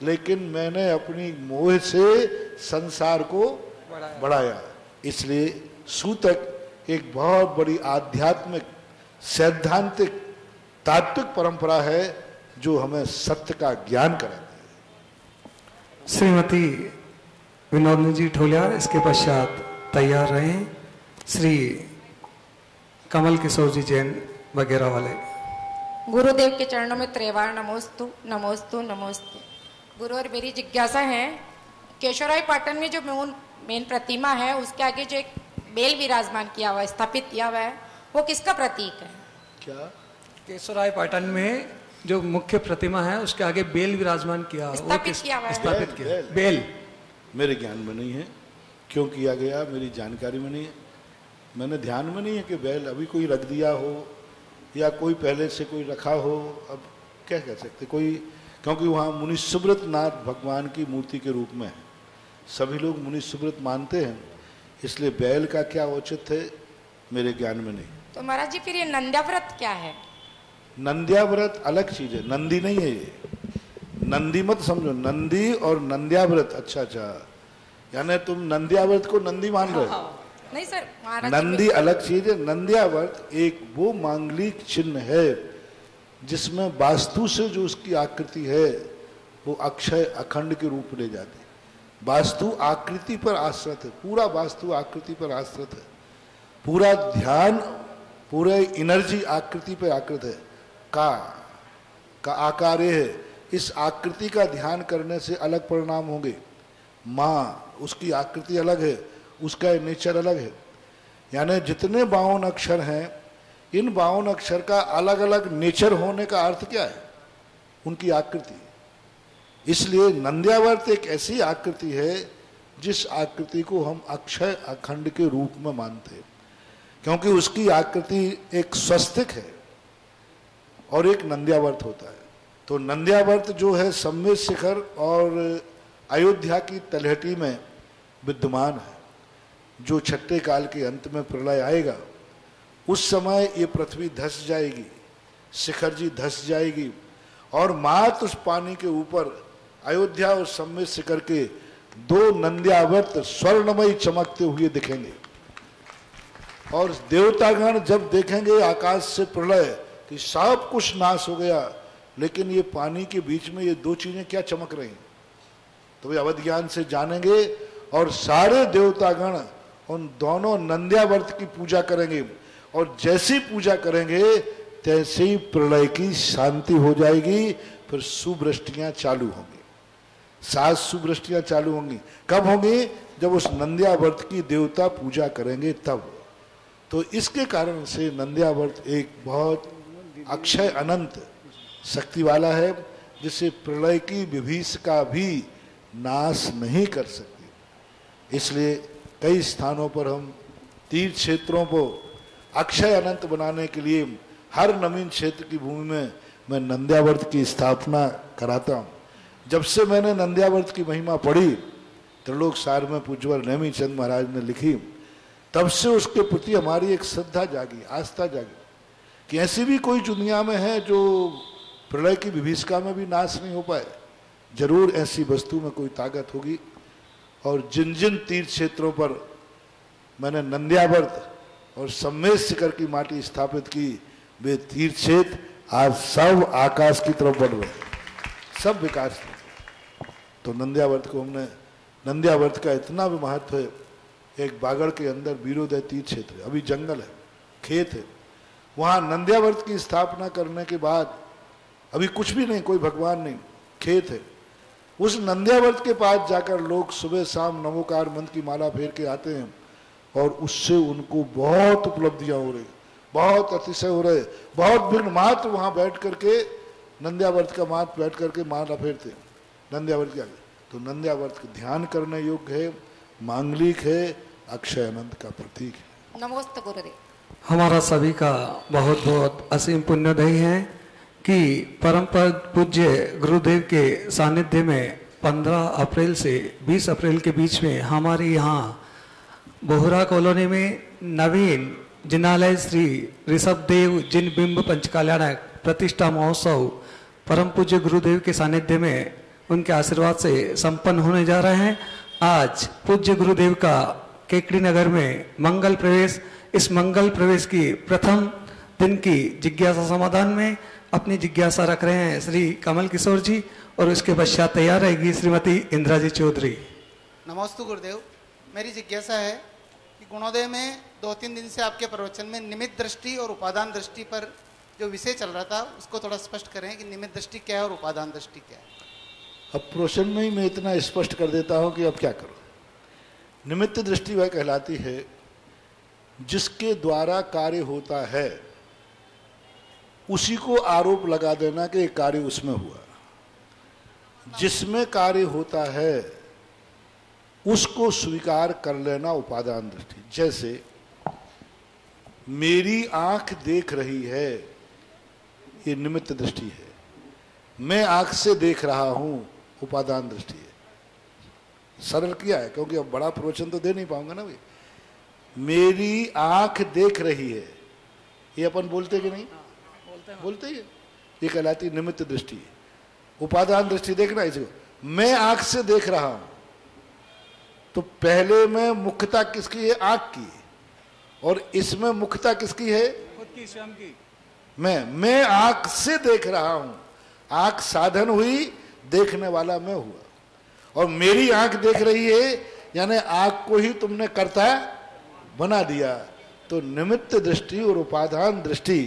लेकिन मैंने अपनी मोह से संसार को बढ़ाया। इसलिए सूतक एक बहुत बड़ी आध्यात्मिक, सैद्धांतिक, तात्विक परंपरा है जो हमें सत्य का ज्ञान कराती है। श्रीमती विनोदनी जी ढोलियार इसके पश्चात तैयार रहें। श्री कमल किशोर जी जैन वगैरह वाले। गुरुदेव के चरणों में त्रिवार नमोस्तु नमोस्तु नमोस्तु। गुरु और मेरी जिज्ञासा है, केशवराय पाटन में जो मेन प्रतिमा है उसके आगे जो एक बेल विराजमान किया हुआ है, स्थापित किया हुआ है, वो किसका प्रतीक है? क्या? केशवराय पाटन में जो मुख्य प्रतिमा है उसके आगे बेल विराजमान किया, स्थापित किया हुआ है। स्थापित किया बेल मेरे ज्ञान में नहीं है, क्यों किया गया मेरी जानकारी में नहीं है। मैंने ध्यान में नहीं है कि बैल अभी कोई रख दिया हो या कोई पहले से कोई रखा हो। अब क्या कह सकते कोई, क्योंकि वहाँ मुनि सुब्रत नाथ भगवान की मूर्ति के रूप में है, सभी लोग मुनि सुब्रत मानते हैं, इसलिए बैल का क्या औचित्य है मेरे ज्ञान में नहीं। तो महाराज जी फिर ये नंद्याव्रत क्या है? नंद्याव्रत अलग चीज है, नंदी नहीं है ये। नंदी मत समझो, नंदी और नंद्याव्रत। अच्छा अच्छा, यानी तुम नंद्याव्रत को नंदी मान रहे हो? नहीं सर, महाराज नंदी अलग चीज है। नंद्याव्रत एक वो मांगलिक चिन्ह है जिसमें वास्तु से जो उसकी आकृति है वो अक्षय अखंड के रूप ले जाती है। वास्तु आकृति पर आश्रित है, पूरा वास्तु आकृति पर आश्रित है, पूरा ध्यान, पूरा एनर्जी आकृति पर आकृत है। का आकार ये है, इस आकृति का ध्यान करने से अलग परिणाम होंगे। माँ उसकी आकृति अलग है, उसका नेचर अलग है। यानी जितने 52 अक्षर हैं, इन 52 अक्षर का अलग अलग नेचर होने का अर्थ क्या है? उनकी आकृति। इसलिए नंद्यावर्त एक ऐसी आकृति है जिस आकृति को हम अक्षय अखंड के रूप में मानते हैं, क्योंकि उसकी आकृति एक स्वस्तिक है और एक नंद्यावर्त होता है। तो नंद्यावर्त जो है सम्मेद शिखर और अयोध्या की तलहटी में विद्यमान है। जो छठे काल के अंत में प्रलय आएगा उस समय ये पृथ्वी धस जाएगी, शिखर जी धस जाएगी और मात्र उस पानी के ऊपर अयोध्या और सम्मेद शिखर के 2 नंद्यावर्त स्वर्णमयी चमकते हुए दिखेंगे। और देवतागण जब देखेंगे आकाश से प्रलय कि सब कुछ नाश हो गया, लेकिन ये पानी के बीच में ये 2 चीजें क्या चमक रही, तो वे अवध ज्ञान से जानेंगे और सारे देवतागण उन दोनों नंद्यावर्त की पूजा करेंगे। और जैसी पूजा करेंगे तैसे ही प्रलय की शांति हो जाएगी, फिर सुवृष्टियां चालू होंगी। 7 सुवृष्टियां चालू होंगी। कब होंगी? जब उस नंद्यावर्त की देवता पूजा करेंगे तब। तो इसके कारण से नंद्यावर्त एक बहुत अक्षय अनंत शक्ति वाला है, जिसे प्रलय की विभीषिका भी नाश नहीं कर सकती। इसलिए कई स्थानों पर हम तीर्थ क्षेत्रों को अक्षय अनंत बनाने के लिए हर नवीन क्षेत्र की भूमि में मैं नंद्यावर्त की स्थापना कराता हूँ। जब से मैंने नंद्यावर्त की महिमा पढ़ी, त्रिलोक सार में पूज्यवर नेमीचंद महाराज ने लिखी, तब से उसके प्रति हमारी एक श्रद्धा जागी, आस्था जागी कि ऐसी भी कोई दुनिया में है जो प्रलय की विभीषिका में भी नाश नहीं हो पाए। जरूर ऐसी वस्तु में कोई ताकत होगी। और जिन जिन तीर्थ क्षेत्रों पर मैंने नंद्यावर्त और सम्मेद शिखर की माटी स्थापित की, वे तीर्थ क्षेत्र आज सब आकाश की तरफ बढ़ रहे, सब विकास। तो नंद्यावर्त को हमने, नंद्यावर्त का इतना भी महत्व है एक बागड़ के अंदर वीरोदय तीर्थ क्षेत्र है, अभी जंगल है, खेत है, वहाँ नंद्यावर्त की स्थापना करने के बाद अभी कुछ भी नहीं, कोई भगवान नहीं, खेत है। उस नंद्यावर्त के पास जाकर लोग सुबह शाम नमोकार मंत्र की माला फेर के आते हैं और उससे उनको बहुत उपलब्धियां हो रही, बहुत अतिशय हो रहे, बहुत विघ्न मात्र वहाँ बैठ करके नंद्यावर्त का मात्र बैठ करके माला फेरते नंद्यावर्त के आगे। तो नंद्यावर्त ध्यान करने योग्य है, मांगलिक है, अक्षय अनंत का प्रतीक है। नमोस्तु गुरुदेव। हमारा सभी का बहुत बहुत असीम पुण्यदयी है कि परम पूज्य गुरुदेव के सानिध्य में 15 अप्रैल से 20 अप्रैल के बीच में हमारे यहाँ बोहरा कॉलोनी में नवीन जिनालय श्री ऋषभदेव जिन बिंब पंचकल्याण प्रतिष्ठा महोत्सव परम पूज्य गुरुदेव के सानिध्य में उनके आशीर्वाद से संपन्न होने जा रहे हैं। आज पूज्य गुरुदेव का केकड़ी नगर में मंगल प्रवेश, इस मंगल प्रवेश की प्रथम दिन की जिज्ञासा समाधान में अपनी जिज्ञासा रख रहे हैं श्री कमल किशोर जी और उसके पश्चात तैयार रहेगी श्रीमती इंदिरा जी चौधरी। नमस्ते गुरुदेव, मेरी जिज्ञासा है कि गुणोदय में 2-3 दिन से आपके प्रवचन में निमित्त दृष्टि और उपादान दृष्टि पर जो विषय चल रहा था उसको थोड़ा स्पष्ट करें कि निमित्त दृष्टि क्या है और उपादान दृष्टि क्या है। अब प्रवचन में ही मैं इतना स्पष्ट कर देता हूं कि अब क्या करूं। निमित्त दृष्टि वह कहलाती है जिसके द्वारा कार्य होता है उसी को आरोप लगा देना कि कार्य उसमें हुआ। जिसमें कार्य होता है उसको स्वीकार कर लेना उपादान दृष्टि। जैसे मेरी आंख देख रही है, ये निमित्त दृष्टि है। मैं आंख से देख रहा हूं, उपादान दृष्टि है। सरल किया है क्योंकि अब बड़ा प्रवचन तो दे नहीं पाऊंगा ना भाई। मेरी आंख देख रही है, ये अपन बोलते कि नहीं? बोलते ही है। ये कहलाती निमित्त दृष्टि है। उपादान दृष्टि देखना इसको, मैं आंख से देख रहा हूं तो पहले में मुख्यता किसकी है? आंख की। और इसमें मुख्यता किसकी है? खुद की, स्वयं की। मैं आंख से देख रहा हूं, आंख साधन हुई, देखने वाला मैं हुआ। और मेरी आंख देख रही है यानी आंख को ही तुमने कर्ता बना दिया। तो निमित्त दृष्टि और उपादान दृष्टि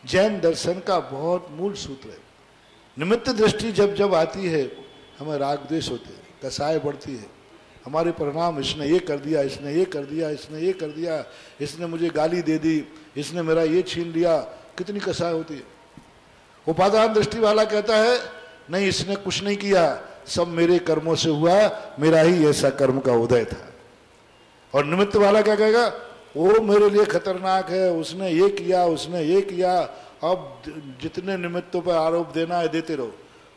जैन दर्शन का बहुत मूल सूत्र है। निमित्त दृष्टि जब जब आती है हमें राग द्वेष होते हैं, कसाय बढ़ती है, हमारे परिणाम, इसने ये कर दिया, इसने ये कर दिया, इसने ये कर दिया, इसने मुझे गाली दे दी, इसने मेरा ये छीन लिया, कितनी कसाय होती है। उपादान दृष्टि वाला कहता है नहीं, इसने कुछ नहीं किया, सब मेरे कर्मों से हुआ, मेरा ही ऐसा कर्म का उदय था। और निमित्त वाला क्या कहेगा? वो मेरे लिए खतरनाक है, उसने ये किया, उसने ये किया। अब जितने निमित्तों पर आरोप देना है देते रहो।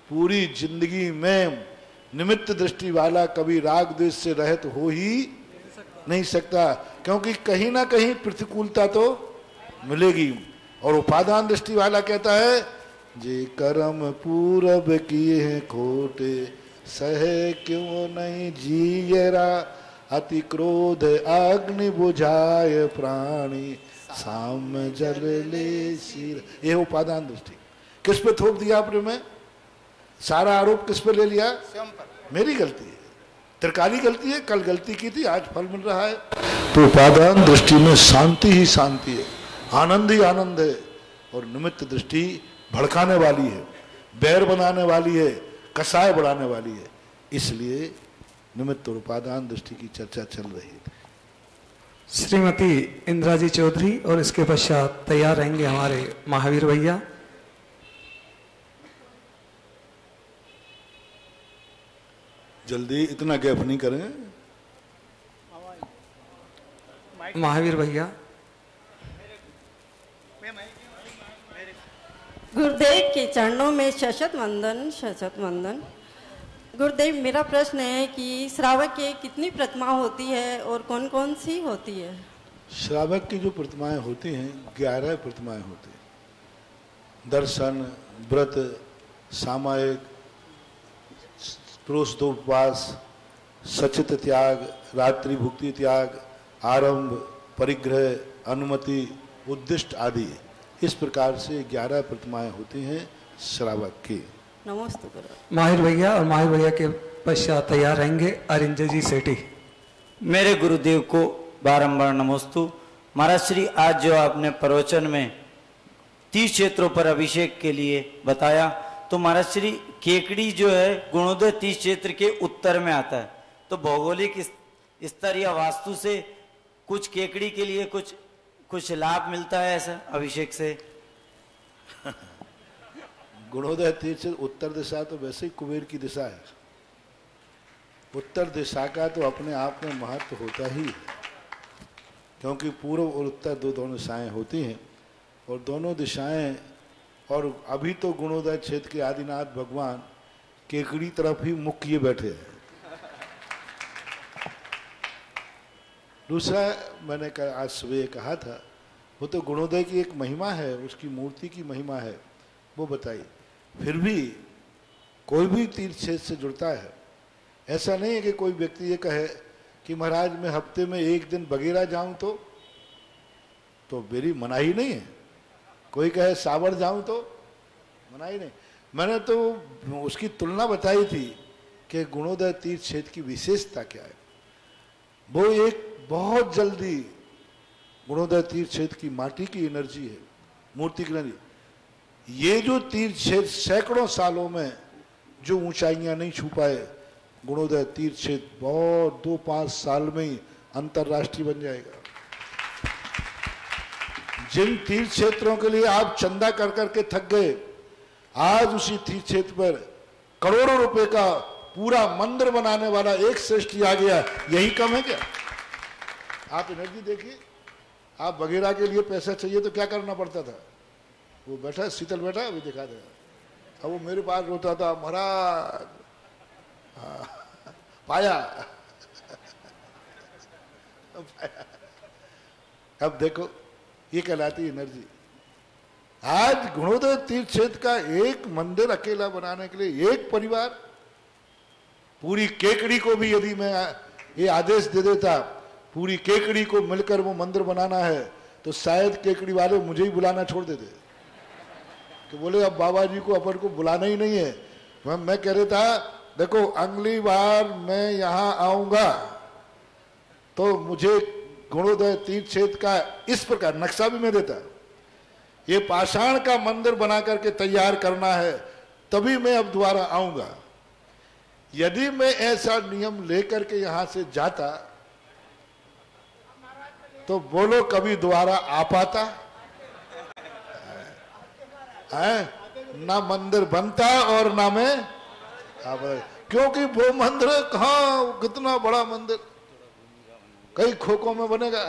पूरी जिंदगी में निमित्त दृष्टि वाला कभी राग द्वेष से रहित हो ही नहीं सकता, क्योंकि कहीं ना कहीं प्रतिकूलता तो मिलेगी। और उपादान दृष्टि वाला कहता है जे कर्म पूरब किए हैं खोटे, सहे क्यों नहीं जीयरा, अति क्रोध अग्नि बुझाए प्राणी, साम जल ले शीर। ये उपादान दृष्टि। किस पे थोप दिया आपने? मैं सारा आरोप किस पे ले लिया? स्वयं पर। मेरी गलती है, त्रिकाली गलती है, कल गलती की थी, आज फल मिल रहा है। तो उपादान दृष्टि में शांति ही शांति है, आनंद ही आनंद है। और निमित्त दृष्टि भड़काने वाली है, बैर बनाने वाली है, कसाय बढ़ाने वाली है। इसलिए निमित्त और उपादान दृष्टि की चर्चा चल रही थी। श्रीमती इंदिरा जी चौधरी और इसके पश्चात तैयार रहेंगे हमारे महावीर भैया। जल्दी, इतना गैप नहीं करें। महावीर भैया। गुरुदेव के चरणों में शतशत वंदन, शतशत वंदन। गुरुदेव, मेरा प्रश्न है कि श्रावक की कितनी प्रतिमा होती है और कौन कौन सी होती है? श्रावक की जो प्रतिमाएं होती हैं 11 प्रतिमाएं होती हैं। दर्शन, व्रत, सामायिक, प्रोषदोपवास, सचित त्याग, रात्रि भुक्ति त्याग, आरंभ, परिग्रह, अनुमति, उद्दिष्ट आदि। इस प्रकार से 11 प्रतिमाएं होती हैं श्रावक की। नमस्ते गुरु। माहिर भैया और माहिर भैया के पश्चात तैयार रहेंगे अरिंजय जी सेठी। मेरे गुरुदेव को बारंबार नमोस्तु। महाराज श्री, आज जो आपने प्रवचन में 30 क्षेत्रों पर अभिषेक के लिए बताया, तो महाराज श्री केकड़ी जो है गुणोदय 30 क्षेत्र के उत्तर में आता है, तो भौगोलिक स्तर या वास्तु से कुछ केकड़ी के लिए कुछ लाभ मिलता है ऐसा अभिषेक से? गुणोदय तीर्थ उत्तर दिशा तो वैसे ही कुबेर की दिशा है। उत्तर दिशा का तो अपने आप में महत्व होता ही है, क्योंकि पूर्व और उत्तर दोनों दिशाएं होती हैं, और दोनों दिशाएं, और अभी तो गुणोदय क्षेत्र के आदिनाथ भगवान केकड़ी तरफ ही मुख किए बैठे हैं। दूसरा मैंने आज सुबह कहा था, वो तो गुणोदय की एक महिमा है, उसकी मूर्ति की महिमा है, वो बताई। फिर भी कोई भी तीर्थ क्षेत्र से जुड़ता है, ऐसा नहीं है कि कोई व्यक्ति ये कहे कि महाराज मैं हफ्ते में 1 दिन बगेरा जाऊं तो मेरी मनाही नहीं है। कोई कहे सावर जाऊं तो मनाही नहीं। मैंने तो उसकी तुलना बताई थी कि गुणोदय तीर्थ क्षेत्र की विशेषता क्या है। वो एक बहुत जल्दी गुणोदय तीर्थ क्षेत्र की माटी की एनर्जी है, मूर्ति की एनर्जी। ये जो तीर्थ क्षेत्र सैकड़ों सालों में जो ऊंचाइयां नहीं छू पाए, गुणोदय तीर्थ क्षेत्र बहुत 2-5 साल में ही अंतरराष्ट्रीय बन जाएगा। जिन तीर्थ क्षेत्रों के लिए आप चंदा कर करके थक गए, आज उसी तीर्थ क्षेत्र पर करोड़ों रुपए का पूरा मंदिर बनाने वाला एक श्रेष्ठी आ गया। यही कम है क्या? आप एनर्जी देखिए। आप बगेरा के लिए पैसा चाहिए तो क्या करना पड़ता था? वो बैठा, शीतल बैठा, अभी दिखा देगा। अब वो मेरे पास रोता था, महाराज पाया। अब देखो, ये कहलाती एनर्जी। आज गुणोदय तीर्थ क्षेत्र का एक मंदिर अकेला बनाने के लिए एक परिवार, पूरी केकड़ी को भी यदि मैं ये आदेश दे देता पूरी केकड़ी को मिलकर वो मंदिर बनाना है, तो शायद केकड़ी वाले मुझे ही बुलाना छोड़ देते, कि बोले अब बाबा जी को अपन को बुलाना ही नहीं है। मैं कह रहा था, देखो अगली बार मैं यहाँ आऊंगा तो मुझे गुणोदय तीर्थ क्षेत्र का इस प्रकार नक्शा भी मैं देता, ये पाषाण का मंदिर बना करके तैयार करना है, तभी मैं अब दोबारा आऊंगा। यदि मैं ऐसा नियम लेकर के यहां से जाता तो बोलो कभी दोबारा आ पाता है? ना मंदिर बनता और ना मैं क्योंकि वो मंदिर कहाँ, कितना बड़ा मंदिर कई खोखों में बनेगा।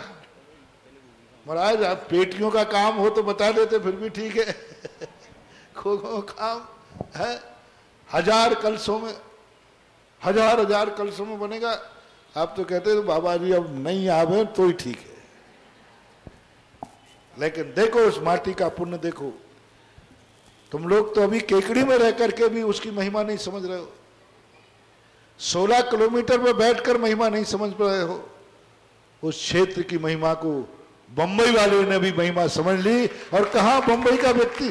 महाराज आप पेटियों का काम हो तो बता देते, फिर भी ठीक है। खोखों का काम है, 1000 कलशों में, हजार कलशों में बनेगा। आप तो कहते तो बाबा जी अब नहीं आवे तो ही ठीक है, लेकिन देखो उस माटी का पुण्य देखो। तुम लोग तो अभी केकड़ी में रह करके भी उसकी महिमा नहीं समझ रहे हो, 16 किलोमीटर में बैठकर महिमा नहीं समझ रहे हो। उस क्षेत्र की महिमा को बंबई वाले ने भी महिमा समझ ली, और कहा बंबई का व्यक्ति,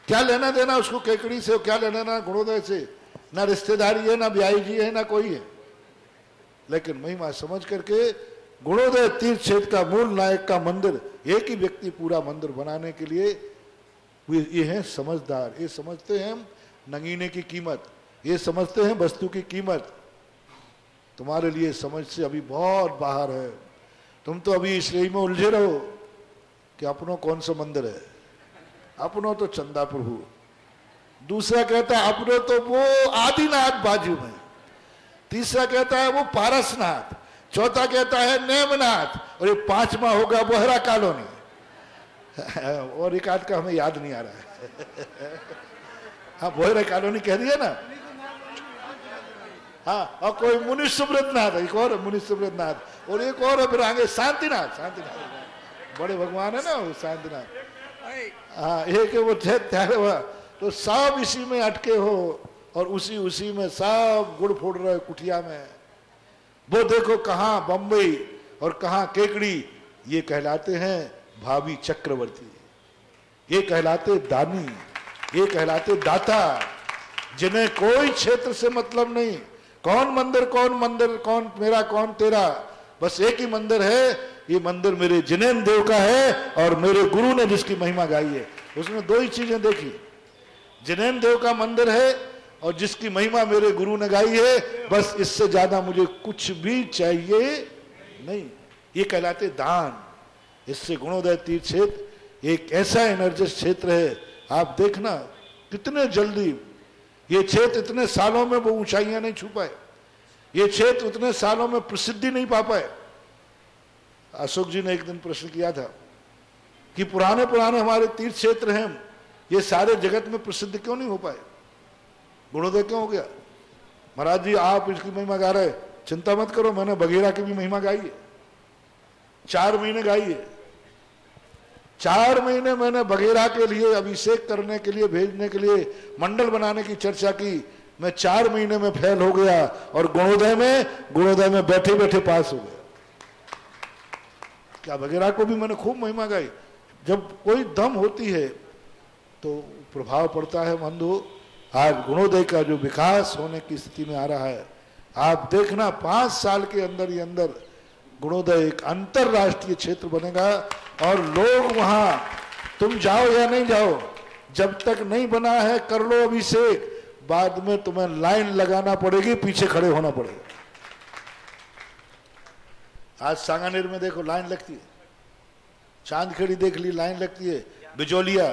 क्या लेना देना उसको केकड़ी से, क्या लेना देना गुणोदय से, ना रिश्तेदारी है, ना ब्याई जी है, ना कोई है, लेकिन महिमा समझ करके गुणोदय तीर्थ क्षेत्र का मूल नायक का मंदिर एक ही व्यक्ति पूरा मंदिर बनाने के लिए, ये हैं समझदार। ये समझते हैं नगीने की कीमत, ये समझते हैं वस्तु की कीमत। तुम्हारे लिए समझ से अभी बहुत बाहर है। तुम तो अभी इसलिए में उलझे रहो कि अपनों कौन सा मंदिर है, अपनों तो चंदा प्रभु, दूसरा कहता है अपनों तो वो आदिनाथ बाजू में, तीसरा कहता है वो पारसनाथ, चौथा कहता है नेमनाथ, और ये 5वां होगा बोहरा कॉलोनी। और एक आध का हमें याद नहीं आ रहा है। हाँ बोहरा कॉलोनी कह दिया ना। हाँ, और कोई मुनि सुब्रतनाथ, एक और मुनि सुब्रतनाथ, और एक और फिर आगे शांतिनाथ। शांतिनाथ बड़े भगवान है ना वो शांतिनाथ। हाँ, एक वो तैयार हुआ तो सब इसी में अटके हो, और उसी में सब गुड़ फोड़ रहे कुटिया में। वो देखो कहाँ बंबई और कहाँ केकड़ी, ये कहलाते हैं भावी चक्रवर्ती, ये कहलाते दानी, ये कहलाते दाता, जिन्हें कोई क्षेत्र से मतलब नहीं, कौन मंदिर कौन मेरा कौन तेरा, बस एक ही मंदिर है, ये मंदिर मेरे जिनेन देव का है और मेरे गुरु ने जिसकी महिमा गाई है। उसमें दो ही चीजें देखी, जिनेन देव का मंदिर है और जिसकी महिमा मेरे गुरु ने गाई है, बस इससे ज्यादा मुझे कुछ भी चाहिए नहीं। ये कहलाते दान। इससे गुणोदय तीर्थ क्षेत्र एक ऐसा एनर्जिस्ट क्षेत्र है, आप देखना कितने जल्दी ये क्षेत्र, इतने सालों में वो ऊंचाइयां नहीं छू पाए, ये क्षेत्र उतने सालों में प्रसिद्धि नहीं पा पाए। अशोक जी ने एक दिन प्रश्न किया था कि पुराने हमारे तीर्थ क्षेत्र हैं, ये सारे जगत में प्रसिद्ध क्यों नहीं हो पाए, गुणोदय क्यों हो गया? महाराज जी आप इसकी महिमा गा रहे, चिंता मत करो, मैंने बघेरा की भी महिमा गाई है, 4 महीने गाई है। 4 महीने मैंने बघेरा के लिए अभिषेक करने के लिए, भेजने के लिए, मंडल बनाने की चर्चा की। मैं 4 महीने में फेल हो गया और गुणोदय में बैठे बैठे पास हो गया। क्या बघेरा को भी मैंने खूब महिमा गाई। जब कोई दम होती है तो प्रभाव पड़ता है बंधु। आज गुणोदय का जो विकास होने की स्थिति में आ रहा है, आप देखना 5 साल के अंदर ही अंदर गुणोदय एक अंतरराष्ट्रीय क्षेत्र बनेगा और लोग वहां, तुम जाओ या नहीं जाओ, जब तक नहीं बना है कर लो अभिषेक, बाद में तुम्हें लाइन लगाना पड़ेगी, पीछे खड़े होना पड़ेगा। आज सांगानेर में देखो लाइन लगती है, चांदखेड़ी देख ली लाइन लगती है, बिजोलिया,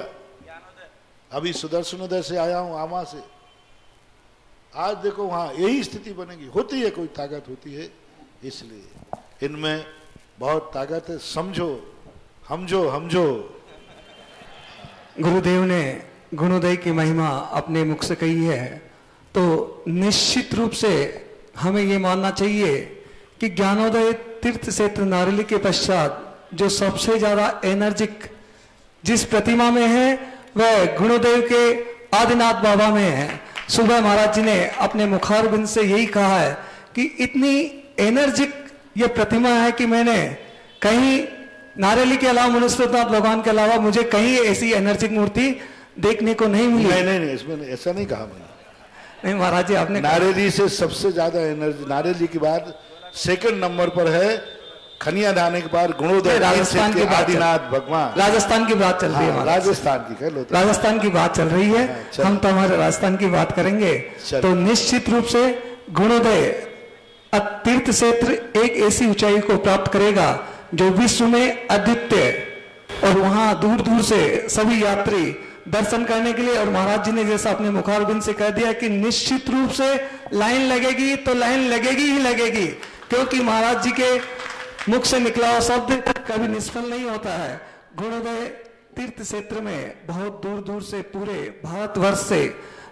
अभी सुदर्शनोदय से आया हूं आमा से, आज देखो वहां यही स्थिति बनेगी। होती है, कोई ताकत होती है, इसलिए इनमें बहुत ताकत है। समझो, हमजो। गुरुदेव ने गुणोदय की महिमा अपने मुख से कही है, तो निश्चित रूप से हमें ये मानना चाहिए कि ज्ञानोदय तीर्थ क्षेत्र नारेली के पश्चात जो सबसे ज्यादा एनर्जिक जिस प्रतिमा में है वह गुणोदय के आदिनाथ बाबा में है। सुबह महाराज जी ने अपने मुखारबिंद से यही कहा है कि इतनी एनर्जिक ये प्रतिमा है कि मैंने कहीं नारेली के अलावा, मनुष्यनाथ भगवान के अलावा मुझे कहीं ऐसी एनर्जिक मूर्ति देखने को नहीं मिली। नहीं, इसमें ऐसा नहीं कहा मैंने। नहीं महाराज जी, आपने नारेली से सबसे ज्यादा एनर्जी, नारेली के बाद सेकंड नंबर पर है खनिया दाने के बाद गुणोदय, राजस्थान के आदिनाथ भगवान। राजस्थान की बात चल रही है, राजस्थान की कह लो, राजस्थान की बात चल रही है, हम तो हमारे राजस्थान की बात करेंगे। तो निश्चित रूप से गुणोदय तीर्थ क्षेत्र एक ऐसी ऊंचाई को प्राप्त करेगा जो विश्व में अद्वितीय, और वहां दूर दूर से सभी यात्री दर्शन करने के लिए, और महाराज जी ने जैसा अपने मुखारबिंद से कह दिया कि निश्चित रूप से लाइन लगेगी, तो लाइन लगेगी ही लगेगी, क्योंकि महाराज जी के मुख से निकला हुआ शब्द कभी निष्फल नहीं होता है। गुणोदय तीर्थ क्षेत्र में बहुत दूर दूर से, पूरे भारतवर्ष से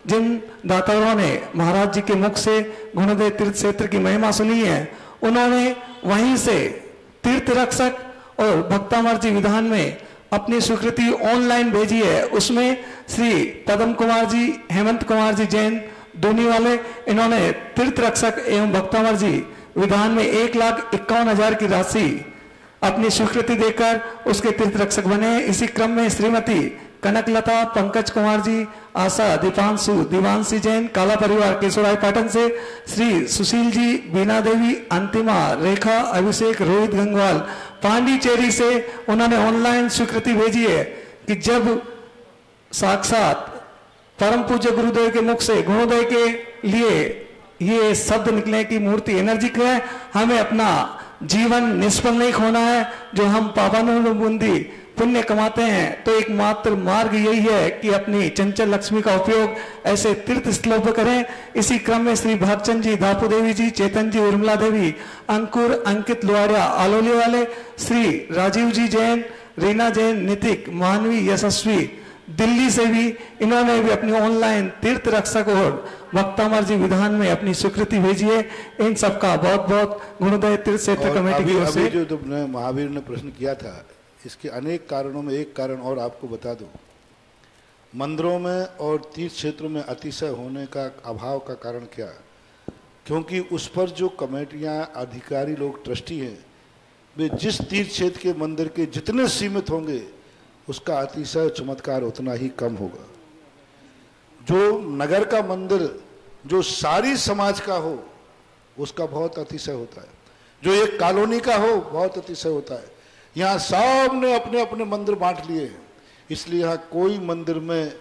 जिन दातारों ने महाराज जी के मुख से गुणोदय तीर्थ क्षेत्र की महिमा सुनी है, उन्होंने वहीं से तीर्थ रक्षक और भक्तामर्जी विधान में अपनी स्वीकृति ऑनलाइन भेजी है। उसमें श्री पदम कुमार जी, हेमंत कुमार जी जैन दोनी वाले, इन्होंने तीर्थ रक्षक एवं भक्तामर्जी विधान में 1,51,000 की राशि अपनी स्वीकृति देकर उसके तीर्थ रक्षक बने। इसी क्रम में श्रीमती कनकलता, पंकज कुमार जी, आशा, दीपांशु, दिवांशी जैन, काला परिवार केशवराय पाटन से, श्री सुशील जी, बीना देवी, अंतिमा, रेखा, अभिषेक, रोहित गंगवाल पांडिचेरी से उन्होंने ऑनलाइन स्वीकृति भेजी है कि जब साक्षात परम पूज्य गुरुदेव के मुख से गुणोदय के लिए ये शब्द निकले कि मूर्ति एनर्जिक है, हमें अपना जीवन निष्फल नहीं खोना है। जो हम पावानुबुंदी पुण्य कमाते हैं, तो एकमात्र मार्ग यही है कि अपनी चंचल लक्ष्मी का उपयोग ऐसे तीर्थ स्थलों पर करें। इसी क्रम में श्री भागचंद जी, धापू देवी जी, चेतन जी, उर्मिला देवी, अंकुर, अंकित लुआड़िया आलोली वाले, श्री राजीव जी जैन, रीना जैन, नितिक, मानवी, यशस्वी, दिल्ली से भी इन्होंने भी अपनी ऑनलाइन तीर्थ रक्षक और भक्तामर्जी विधान में अपनी स्वीकृति भेजी है। इन सबका बहुत बहुत गुणोदय तीर्थ क्षेत्र कमेटी की ओर से। जो तुमने महावीर ने प्रश्न किया था, इसके अनेक कारणों में एक कारण और आपको बता दूं, मंदिरों में और तीर्थ क्षेत्रों में अतिशय होने का अभाव का कारण क्या? क्योंकि उस पर जो कमेटियां, अधिकारी लोग, ट्रस्टी हैं, वे जिस तीर्थ क्षेत्र के मंदिर के जितने सीमित होंगे उसका अतिशय चमत्कार उतना ही कम होगा। जो नगर का मंदिर जो सारी समाज का हो, उसका बहुत अतिशय होता है। जो एक कॉलोनी का हो बहुत अतिशय होता है। यहाँ सब ने अपने अपने मंदिर बांट लिए हैं, इसलिए यहाँ कोई मंदिर में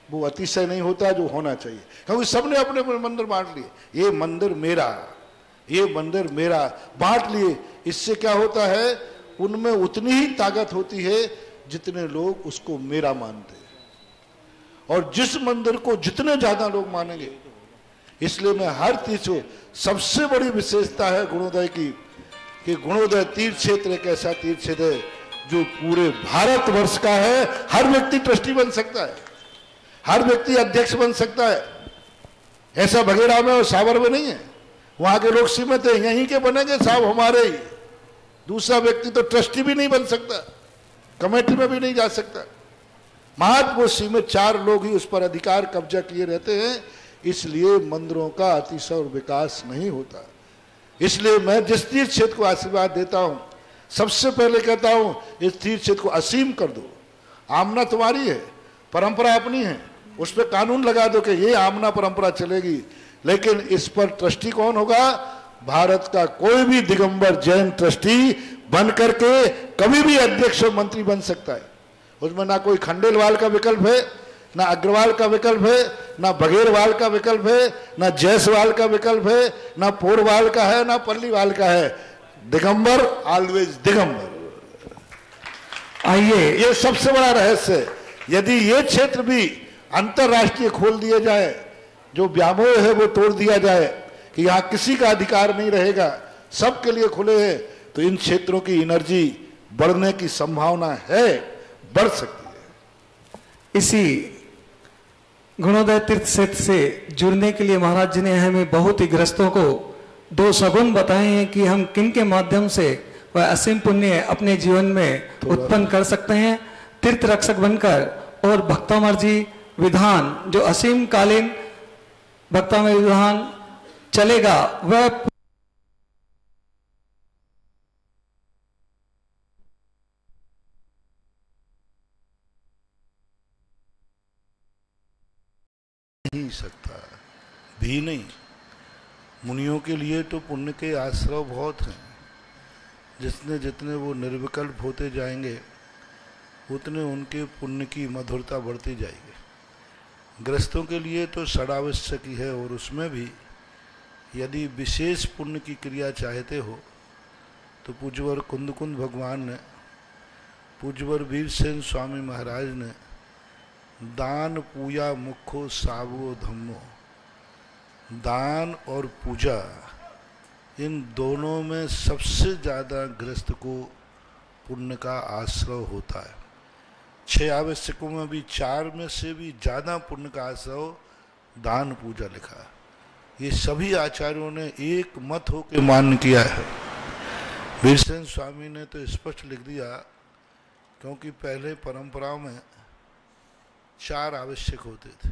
वो अतिशय नहीं होता जो होना चाहिए, क्योंकि सबने अपने अपने मंदिर बांट लिए। ये मंदिर मेरा, ये मंदिर मेरा बांट लिए। इससे क्या होता है, उनमें उतनी ही ताकत होती है जितने लोग उसको मेरा मानते हैं, और जिस मंदिर को जितने ज्यादा लोग मानेंगे। इसलिए मैं हर तीर्थ, सबसे बड़ी विशेषता है गुणोदय की कि गुणोदय तीर्थ क्षेत्र एक ऐसा तीर्थ क्षेत्र है जो पूरे भारतवर्ष का है। हर व्यक्ति ट्रस्टी बन सकता है, हर व्यक्ति अध्यक्ष बन सकता है। ऐसा बघेरा में और सावर में नहीं है, वहां के लोग सीमित है, यहीं के बनेंगे साहब हमारे ही। दूसरा व्यक्ति तो ट्रस्टी भी नहीं बन सकता, कमेटी में भी नहीं जा सकता। महत्व वो सीमित 4 लोग ही उस पर अधिकार कब्जा किए रहते हैं, इसलिए मंदिरों का अतिशय और विकास नहीं होता। इसलिए मैं जिस तीर्थ क्षेत्र को आशीर्वाद देता हूं, सबसे पहले कहता हूं इस तीर्थ क्षेत्र को असीम कर दो। आमना तुम्हारी है, परंपरा अपनी है, उस पर कानून लगा दो कि ये आमना परंपरा चलेगी, लेकिन इस पर ट्रस्टी कौन होगा? भारत का कोई भी दिगंबर जैन ट्रस्टी बन करके कभी भी अध्यक्ष और मंत्री बन सकता है। उसमें ना कोई खंडेलवाल का विकल्प है, ना अग्रवाल का विकल्प है, ना बघेरवाल का विकल्प है, ना जयसवाल का विकल्प है, ना पोरवाल का है, ना पल्लीवाल का है। दिगंबर, ऑलवेज दिगंबर। आइए, ये सबसे बड़ा रहस्य है। यदि ये क्षेत्र भी अंतरराष्ट्रीय खोल दिया जाए, जो व्यामोह है वो तोड़ दिया जाए कि यहाँ किसी का अधिकार नहीं रहेगा, सबके लिए खुले हैं, तो इन क्षेत्रों की एनर्जी बढ़ने की संभावना है, बढ़ सकती है। इसी गुणोदय तीर्थ क्षेत्र से जुड़ने के लिए महाराज जी ने हमें बहुत ही ग्रस्तों को 2 सगुन बताए हैं कि हम किन के माध्यम से वह असीम पुण्य अपने जीवन में उत्पन्न कर सकते हैं। तीर्थ रक्षक बनकर और भक्तामर्जी विधान, जो असीम कालीन भक्तामर्जी विधान चलेगा, वह नहीं सकता भी नहीं। मुनियों के लिए तो पुण्य के आश्रय बहुत हैं, जितने जितने वो निर्विकल्प होते जाएंगे उतने उनके पुण्य की मधुरता बढ़ती जाएगी। गृहस्थों के लिए तो षडावश्यक ही है, और उसमें भी यदि विशेष पुण्य की क्रिया चाहते हो तो पूज्यवर कुंदकुंद भगवान ने, पूज्यवर वीरसेन स्वामी महाराज ने दान पूजा मुखो सावो धम्मो, दान और पूजा इन दोनों में सबसे ज़्यादा गृहस्थ को पुण्य का आश्रय होता है। 6 आवश्यकों में भी 4 में से भी ज़्यादा पुण्य का आश्रय दान पूजा लिखा है। ये सभी आचार्यों ने एक मत होकर मान किया है। वीरसेन स्वामी ने तो स्पष्ट लिख दिया, क्योंकि पहले परंपराओं में 4 आवश्यक होते थे,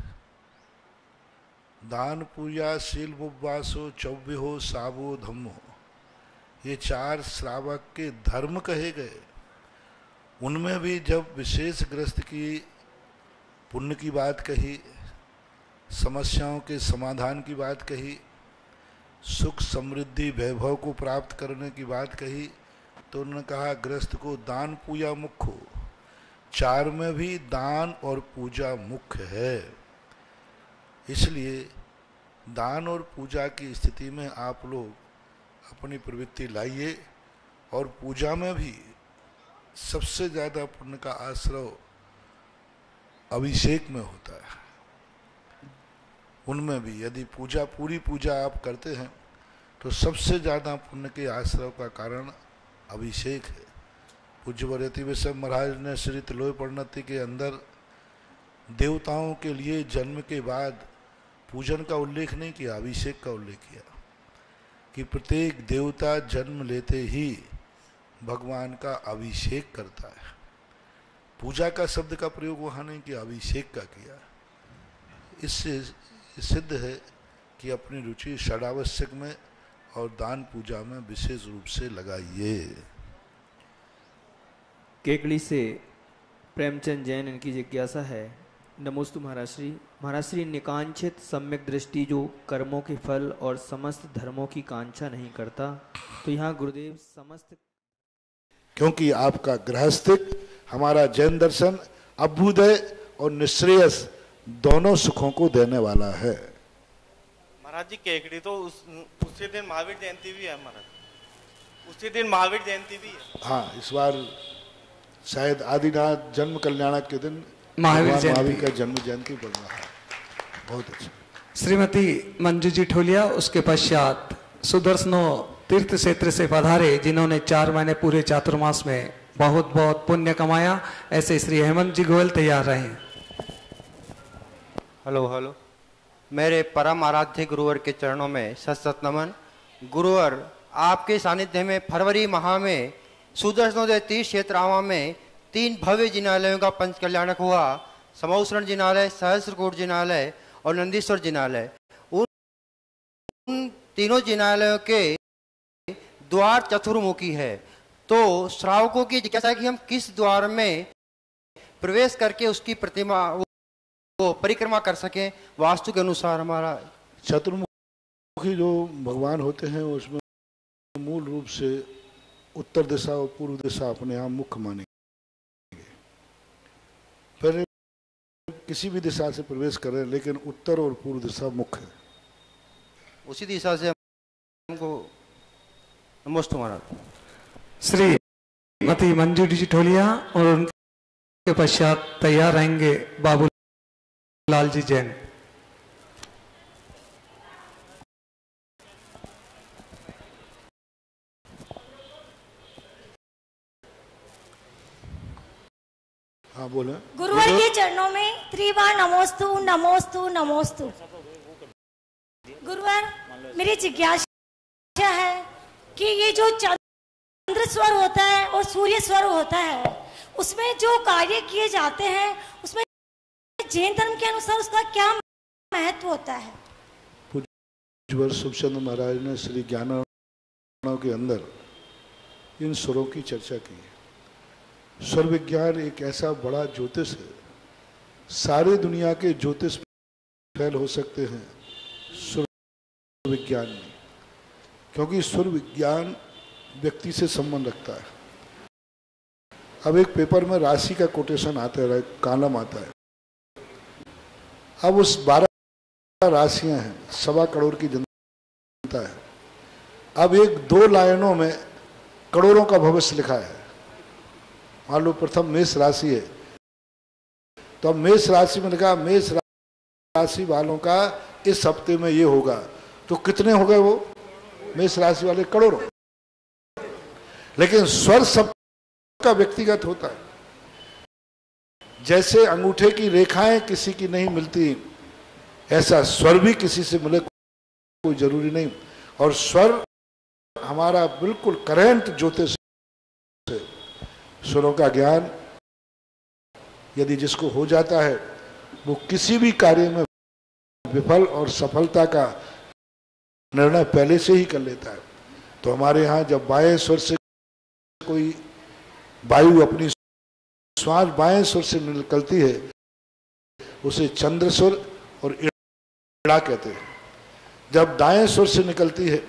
दान पूजा शील उपवासो चौव्यो सावो धम्मो। ये 4 श्रावक के धर्म कहे गए। उनमें भी जब विशेष ग्रस्त की पुण्य की बात कही, समस्याओं के समाधान की बात कही, सुख समृद्धि वैभव को प्राप्त करने की बात कही, तो उन्होंने कहा ग्रस्त को दान पूजा मुख्य हो। 4 में भी दान और पूजा मुख्य है। इसलिए दान और पूजा की स्थिति में आप लोग अपनी प्रवृत्ति लाइए, और पूजा में भी सबसे ज़्यादा पुण्य का आश्रय अभिषेक में होता है। उनमें भी यदि पूजा, पूरी पूजा आप करते हैं तो सबसे ज़्यादा पुण्य के आश्रय का कारण अभिषेक है। पूज्यवर यति विषय महाराज ने श्री तिलोय परिणति के अंदर देवताओं के लिए जन्म के बाद पूजन का उल्लेख नहीं किया, अभिषेक का उल्लेख किया कि प्रत्येक देवता जन्म लेते ही भगवान का अभिषेक करता है। पूजा का शब्द का प्रयोग वहाँ नहीं किया, अभिषेक का किया। इससे सिद्ध है कि अपनी रुचि षडावश्यक में और दान पूजा में विशेष रूप से लगाइए। केकड़ी से प्रेमचंद जैन, इनकी जिज्ञासा है नमोस्तु महाराज श्री। महाराज श्री, निकांक्षित सम्यक दृष्टि जो कर्मों के फल और समस्त धर्मों की कांक्षा नहीं करता, तो यहाँ गुरुदेव समस्त, क्योंकि आपका गृहस्थिक हमारा जैन दर्शन अभ्युदय और निश्रेयस दोनों सुखों को देने वाला है। महाराज जी केकड़ी तो उसी दिन महावीर जयंती भी है महाराज, उसी दिन महावीर जयंती भी है। हाँ, इस बार शायद आदिनाथ जन्म कल्याणक के दिन महावीर का जन्म जयंती पड़ रहा है। बहुत अच्छा। श्रीमती मंजू जी ठोलिया, उसके पश्चात सुदर्शनो तीर्थ क्षेत्र से पधारे, जिन्होंने 4 महीने पूरे चातुर्मास में बहुत बहुत पुण्य कमाया, ऐसे श्री हेमंत जी गोयल तैयार रहे। Hello hello. मेरे परम आराध्य गुरुवर के चरणों में सत नमन। गुरुवर, आपके सानिध्य में फरवरी माह में सुदर्शनोदय तीर्थ क्षेत्र आवा में 3 भव्य जिनालयों का पंच कल्याणक हुआ। समौसरण जिनालय, सहस्रकोट जिनालय और नंदीश्वर जिनालय। उन तीनों जिनालयों के द्वार चतुर्मुखी है, तो श्रावकों की जिज्ञासा है कि हम किस द्वार में प्रवेश करके उसकी प्रतिमा वो परिक्रमा कर सकें वास्तु के अनुसार। हमारा चतुर्मुखी जो भगवान होते हैं उसमें मूल रूप से उत्तर दिशा और पूर्व दिशा अपने यहाँ मुख्य मानेंगे। पहले किसी भी दिशा से प्रवेश करें, लेकिन उत्तर और पूर्व दिशा मुख्य है। उसी दिशा से हमको नमस्ते महाराज। श्रीमती मंजू जी ठोलिया और उनके पश्चात तैयार रहेंगे बाबू लाल जी जैन। हाँ बोले। गुरुवर के चरणों में त्रिबार नमोस्तु नमोस्तु नमोस्तु। गुरुवर, मेरी जिज्ञासा है कि ये जो चंद्र स्वर होता है और सूर्य स्वर होता है, उसमें जो कार्य किए जाते हैं, उसमें जैन धर्म के अनुसार उसका क्या महत्व होता है? पूज्यवर सुखचंद महाराज ने श्री ज्ञानार्णव के अंदर इन स्वरों की चर्चा की है। स्वर विज्ञान एक ऐसा बड़ा ज्योतिष है, सारे दुनिया के ज्योतिष फैल हो सकते हैं स्वर विज्ञान में, क्योंकि स्वर विज्ञान व्यक्ति से संबंध रखता है। अब एक पेपर में राशि का कोटेशन आता है, कॉलम आता है। अब उस 12 राशियां हैं, 1.25 करोड़ की जनता है। अब 1-2 लाइनों में करोड़ों का भविष्य लिखा है। मान लो प्रथम मेष राशि है, तो अब मेष राशि में लिखा मेष राशि वालों का इस हफ्ते में ये होगा, तो कितने हो गए वो मेष राशि वाले? करोड़ों। लेकिन स्वर सबका व्यक्तिगत होता है। जैसे अंगूठे की रेखाएं किसी की नहीं मिलती, ऐसा स्वर भी किसी से मिले कोई जरूरी नहीं। और स्वर हमारा बिल्कुल करेंट ज्योतिष है। स्वरों का ज्ञान यदि जिसको हो जाता है, वो किसी भी कार्य में विफल और सफलता का निर्णय पहले से ही कर लेता है। तो हमारे यहाँ जब बाएं स्वर से कोई वायु अपनी श्वास बाएं स्वर से निकलती है, उसे चंद्र स्वर और इड़ा कहते हैं। जब दाएं स्वर से निकलती है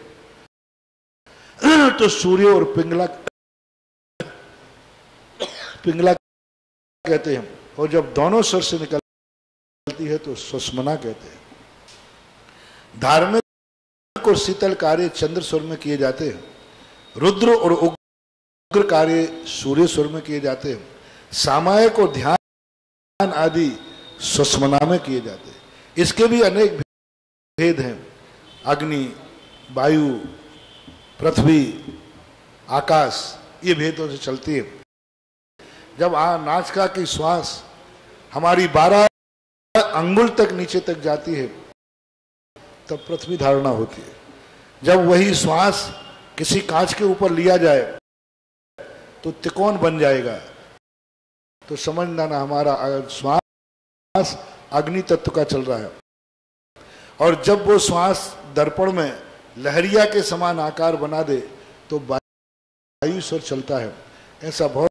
तो सूर्य और पिंगला कहते हैं, और जब दोनों स्वर से निकलती है तो सुषमना कहते हैं। धार्मिक और शीतल कार्य चंद्र स्वर में किए जाते हैं, रुद्र और उग्र कार्य सूर्य स्वर में किए जाते हैं, सामायिक और ध्यान आदि सुषमना में किए जाते हैं। इसके भी अनेक भेद हैं। अग्नि, वायु, पृथ्वी, आकाश, ये भेदों से चलती है। जब नासिका की श्वास हमारी 12 अंगुल तक नीचे तक जाती है, तब पृथ्वी धारणा होती है। जब वही श्वास किसी कांच के ऊपर लिया जाए तो त्रिकोण बन जाएगा। तो समझना ना, हमारा श्वास अग्नि तत्व का चल रहा है, और जब वो श्वास दर्पण में लहरिया के समान आकार बना दे तो वायु स्वर चलता है। ऐसा बहुत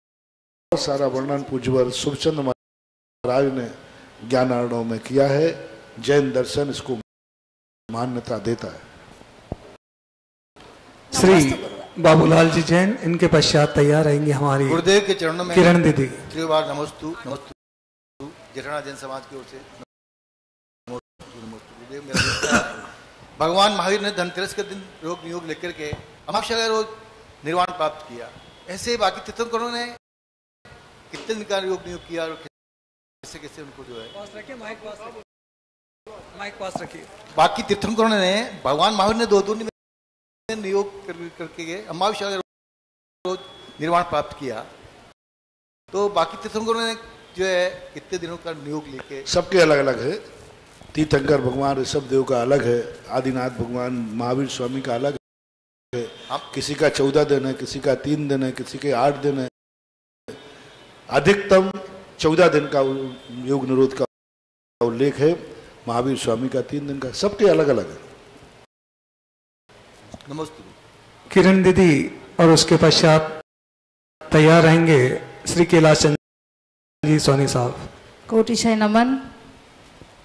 सारा वर्णन पूज्यवर सुखचंद महाराज ने ज्ञानार्णव में किया है। जैन दर्शन इसको मान्यता देता है। श्री बाबूलाल जी जैन, इनके पश्चात तैयार रहेंगे हमारी गुरुदेव के चरणों में किरण दीदी। त्रिवार नमस्तु नमस्तु जेठाना जैन समाज की ओर से गुरुदेव। मेरा भगवान महावीर ने धनतेरस के दिन योग नियोग लेकर के अमावस्या रोज निर्वाण प्राप्त किया। ऐसे बाकी तीर्थंकरों ने कितने दिन का योग नियोग किया और कैसे कैसे उनको जो है माइक पास रखिए। बाकी तीर्थंकरों ने भगवान महावीर ने 2 दिन नियोग करके अमावस्या रोज निर्वाण प्राप्त किया। तो बाकी तीर्थंकरों ने जो है कितने दिनों का नियोग लेके, सबके अलग अलग है। तीर्थंकर भगवान ऋषभ देव का अलग है, आदिनाथ भगवान महावीर स्वामी का अलग है। किसी का 14 दिन है, किसी का 3 दिन है, किसी के 8 दिन है। अधिकतम 14 दिन का योग निरोध का उल्लेख है, महावीर स्वामी का 3 दिन का। सबके अलग अलग है। नमस्ते। किरण दीदी और उसके पश्चात तैयार रहेंगे श्री कैलाश चंद जी सोनी साहब। कोटिशय नमन।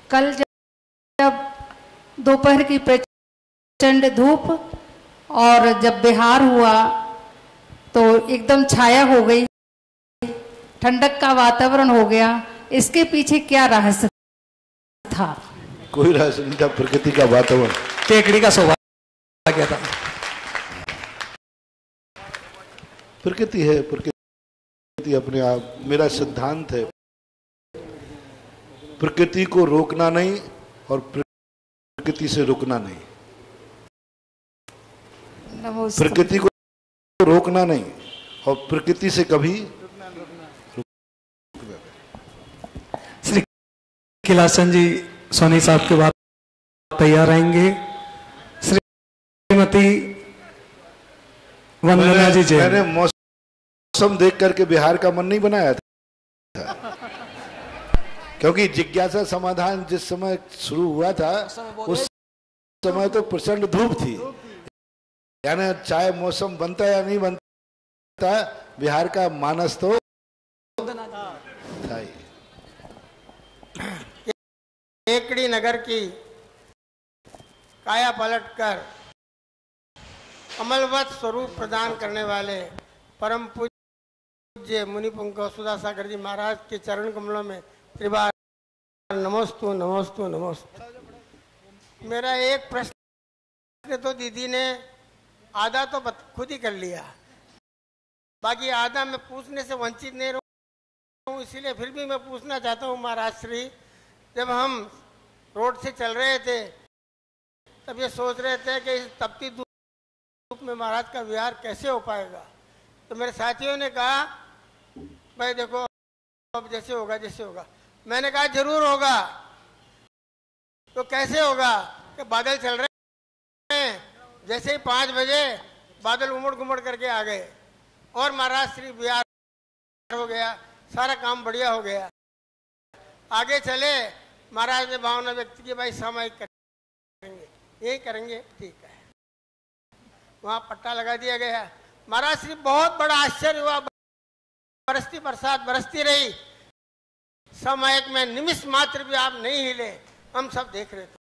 कल जब दोपहर की प्रचंड धूप और जब बिहार हुआ तो एकदम छाया हो गई, ठंडक का वातावरण हो गया। इसके पीछे क्या रहस्य था? कोई रहस्य नहीं था, प्रकृति का वातावरण, केकड़ी का सौभाग्य था। प्रकृति है, प्रकृति अपने आप। मेरा सिद्धांत है प्रकृति को रोकना नहीं और प्रकृति से रुकना नहीं। प्रकृति को रोकना नहीं और प्रकृति से कभी श्री कैलाश चंद जी सोनी साहब के बाद तैयार रहेंगे श्रीमती वंदना जी जैन। मैंने मौसम देख करके बिहार का मन नहीं बनाया था, क्योंकि जिज्ञासा समाधान जिस समय शुरू हुआ था उस समय तो प्रचंड धूप थी। यानी चाहे मौसम बनता या नहीं बनता, बिहार का मानस तो था ही। केकड़ी नगर की काया पलट कर अमलवत स्वरूप प्रदान करने वाले परम पूज्य मुनि पुंख सुधा सागर जी महाराज के चरण कमलों में त्रिबार नमोस्तु नमोस्तु नमोस्तु। मेरा एक प्रश्न तो दीदी ने आधा तो खुद ही कर लिया, बाकी आधा मैं पूछने से वंचित नहीं रहूं, इसीलिए फिर भी मैं पूछना चाहता हूं। महाराज श्री, जब हम रोड से चल रहे थे तब ये सोच रहे थे कि इस तपती धूप में महाराज का विहार कैसे हो पाएगा, तो मेरे साथियों ने कहा भाई देखो अब जैसे होगा जैसे होगा। मैंने कहा जरूर होगा। तो कैसे होगा कि बादल चल रहे हैं, जैसे ही 5 बजे बादल उमड़ घुमड़ करके आ गए और महाराज श्री विहार हो गया, सारा काम बढ़िया हो गया। आगे चले, महाराज ने भावना व्यक्त की भाई सामायिक करेंगे, यही करेंगे, ठीक है। वहां पट्टा लगा दिया गया। महाराज श्री बहुत बड़ा आश्चर्य हुआ, बरसती बरसात बरसती रही, सामायिक में निमिष मात्र भी आप नहीं हिले, हम सब देख रहे थे।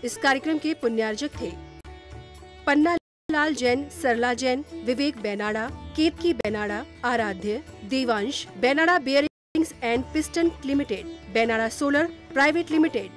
इस कार्यक्रम के पुण्यार्जक थे पन्ना लाल जैन, सरला जैन, विवेक बेनाड़ा, Ketki Benada, Aaradhya, Devansh, Benada bearings and piston limited, Benada solar private limited,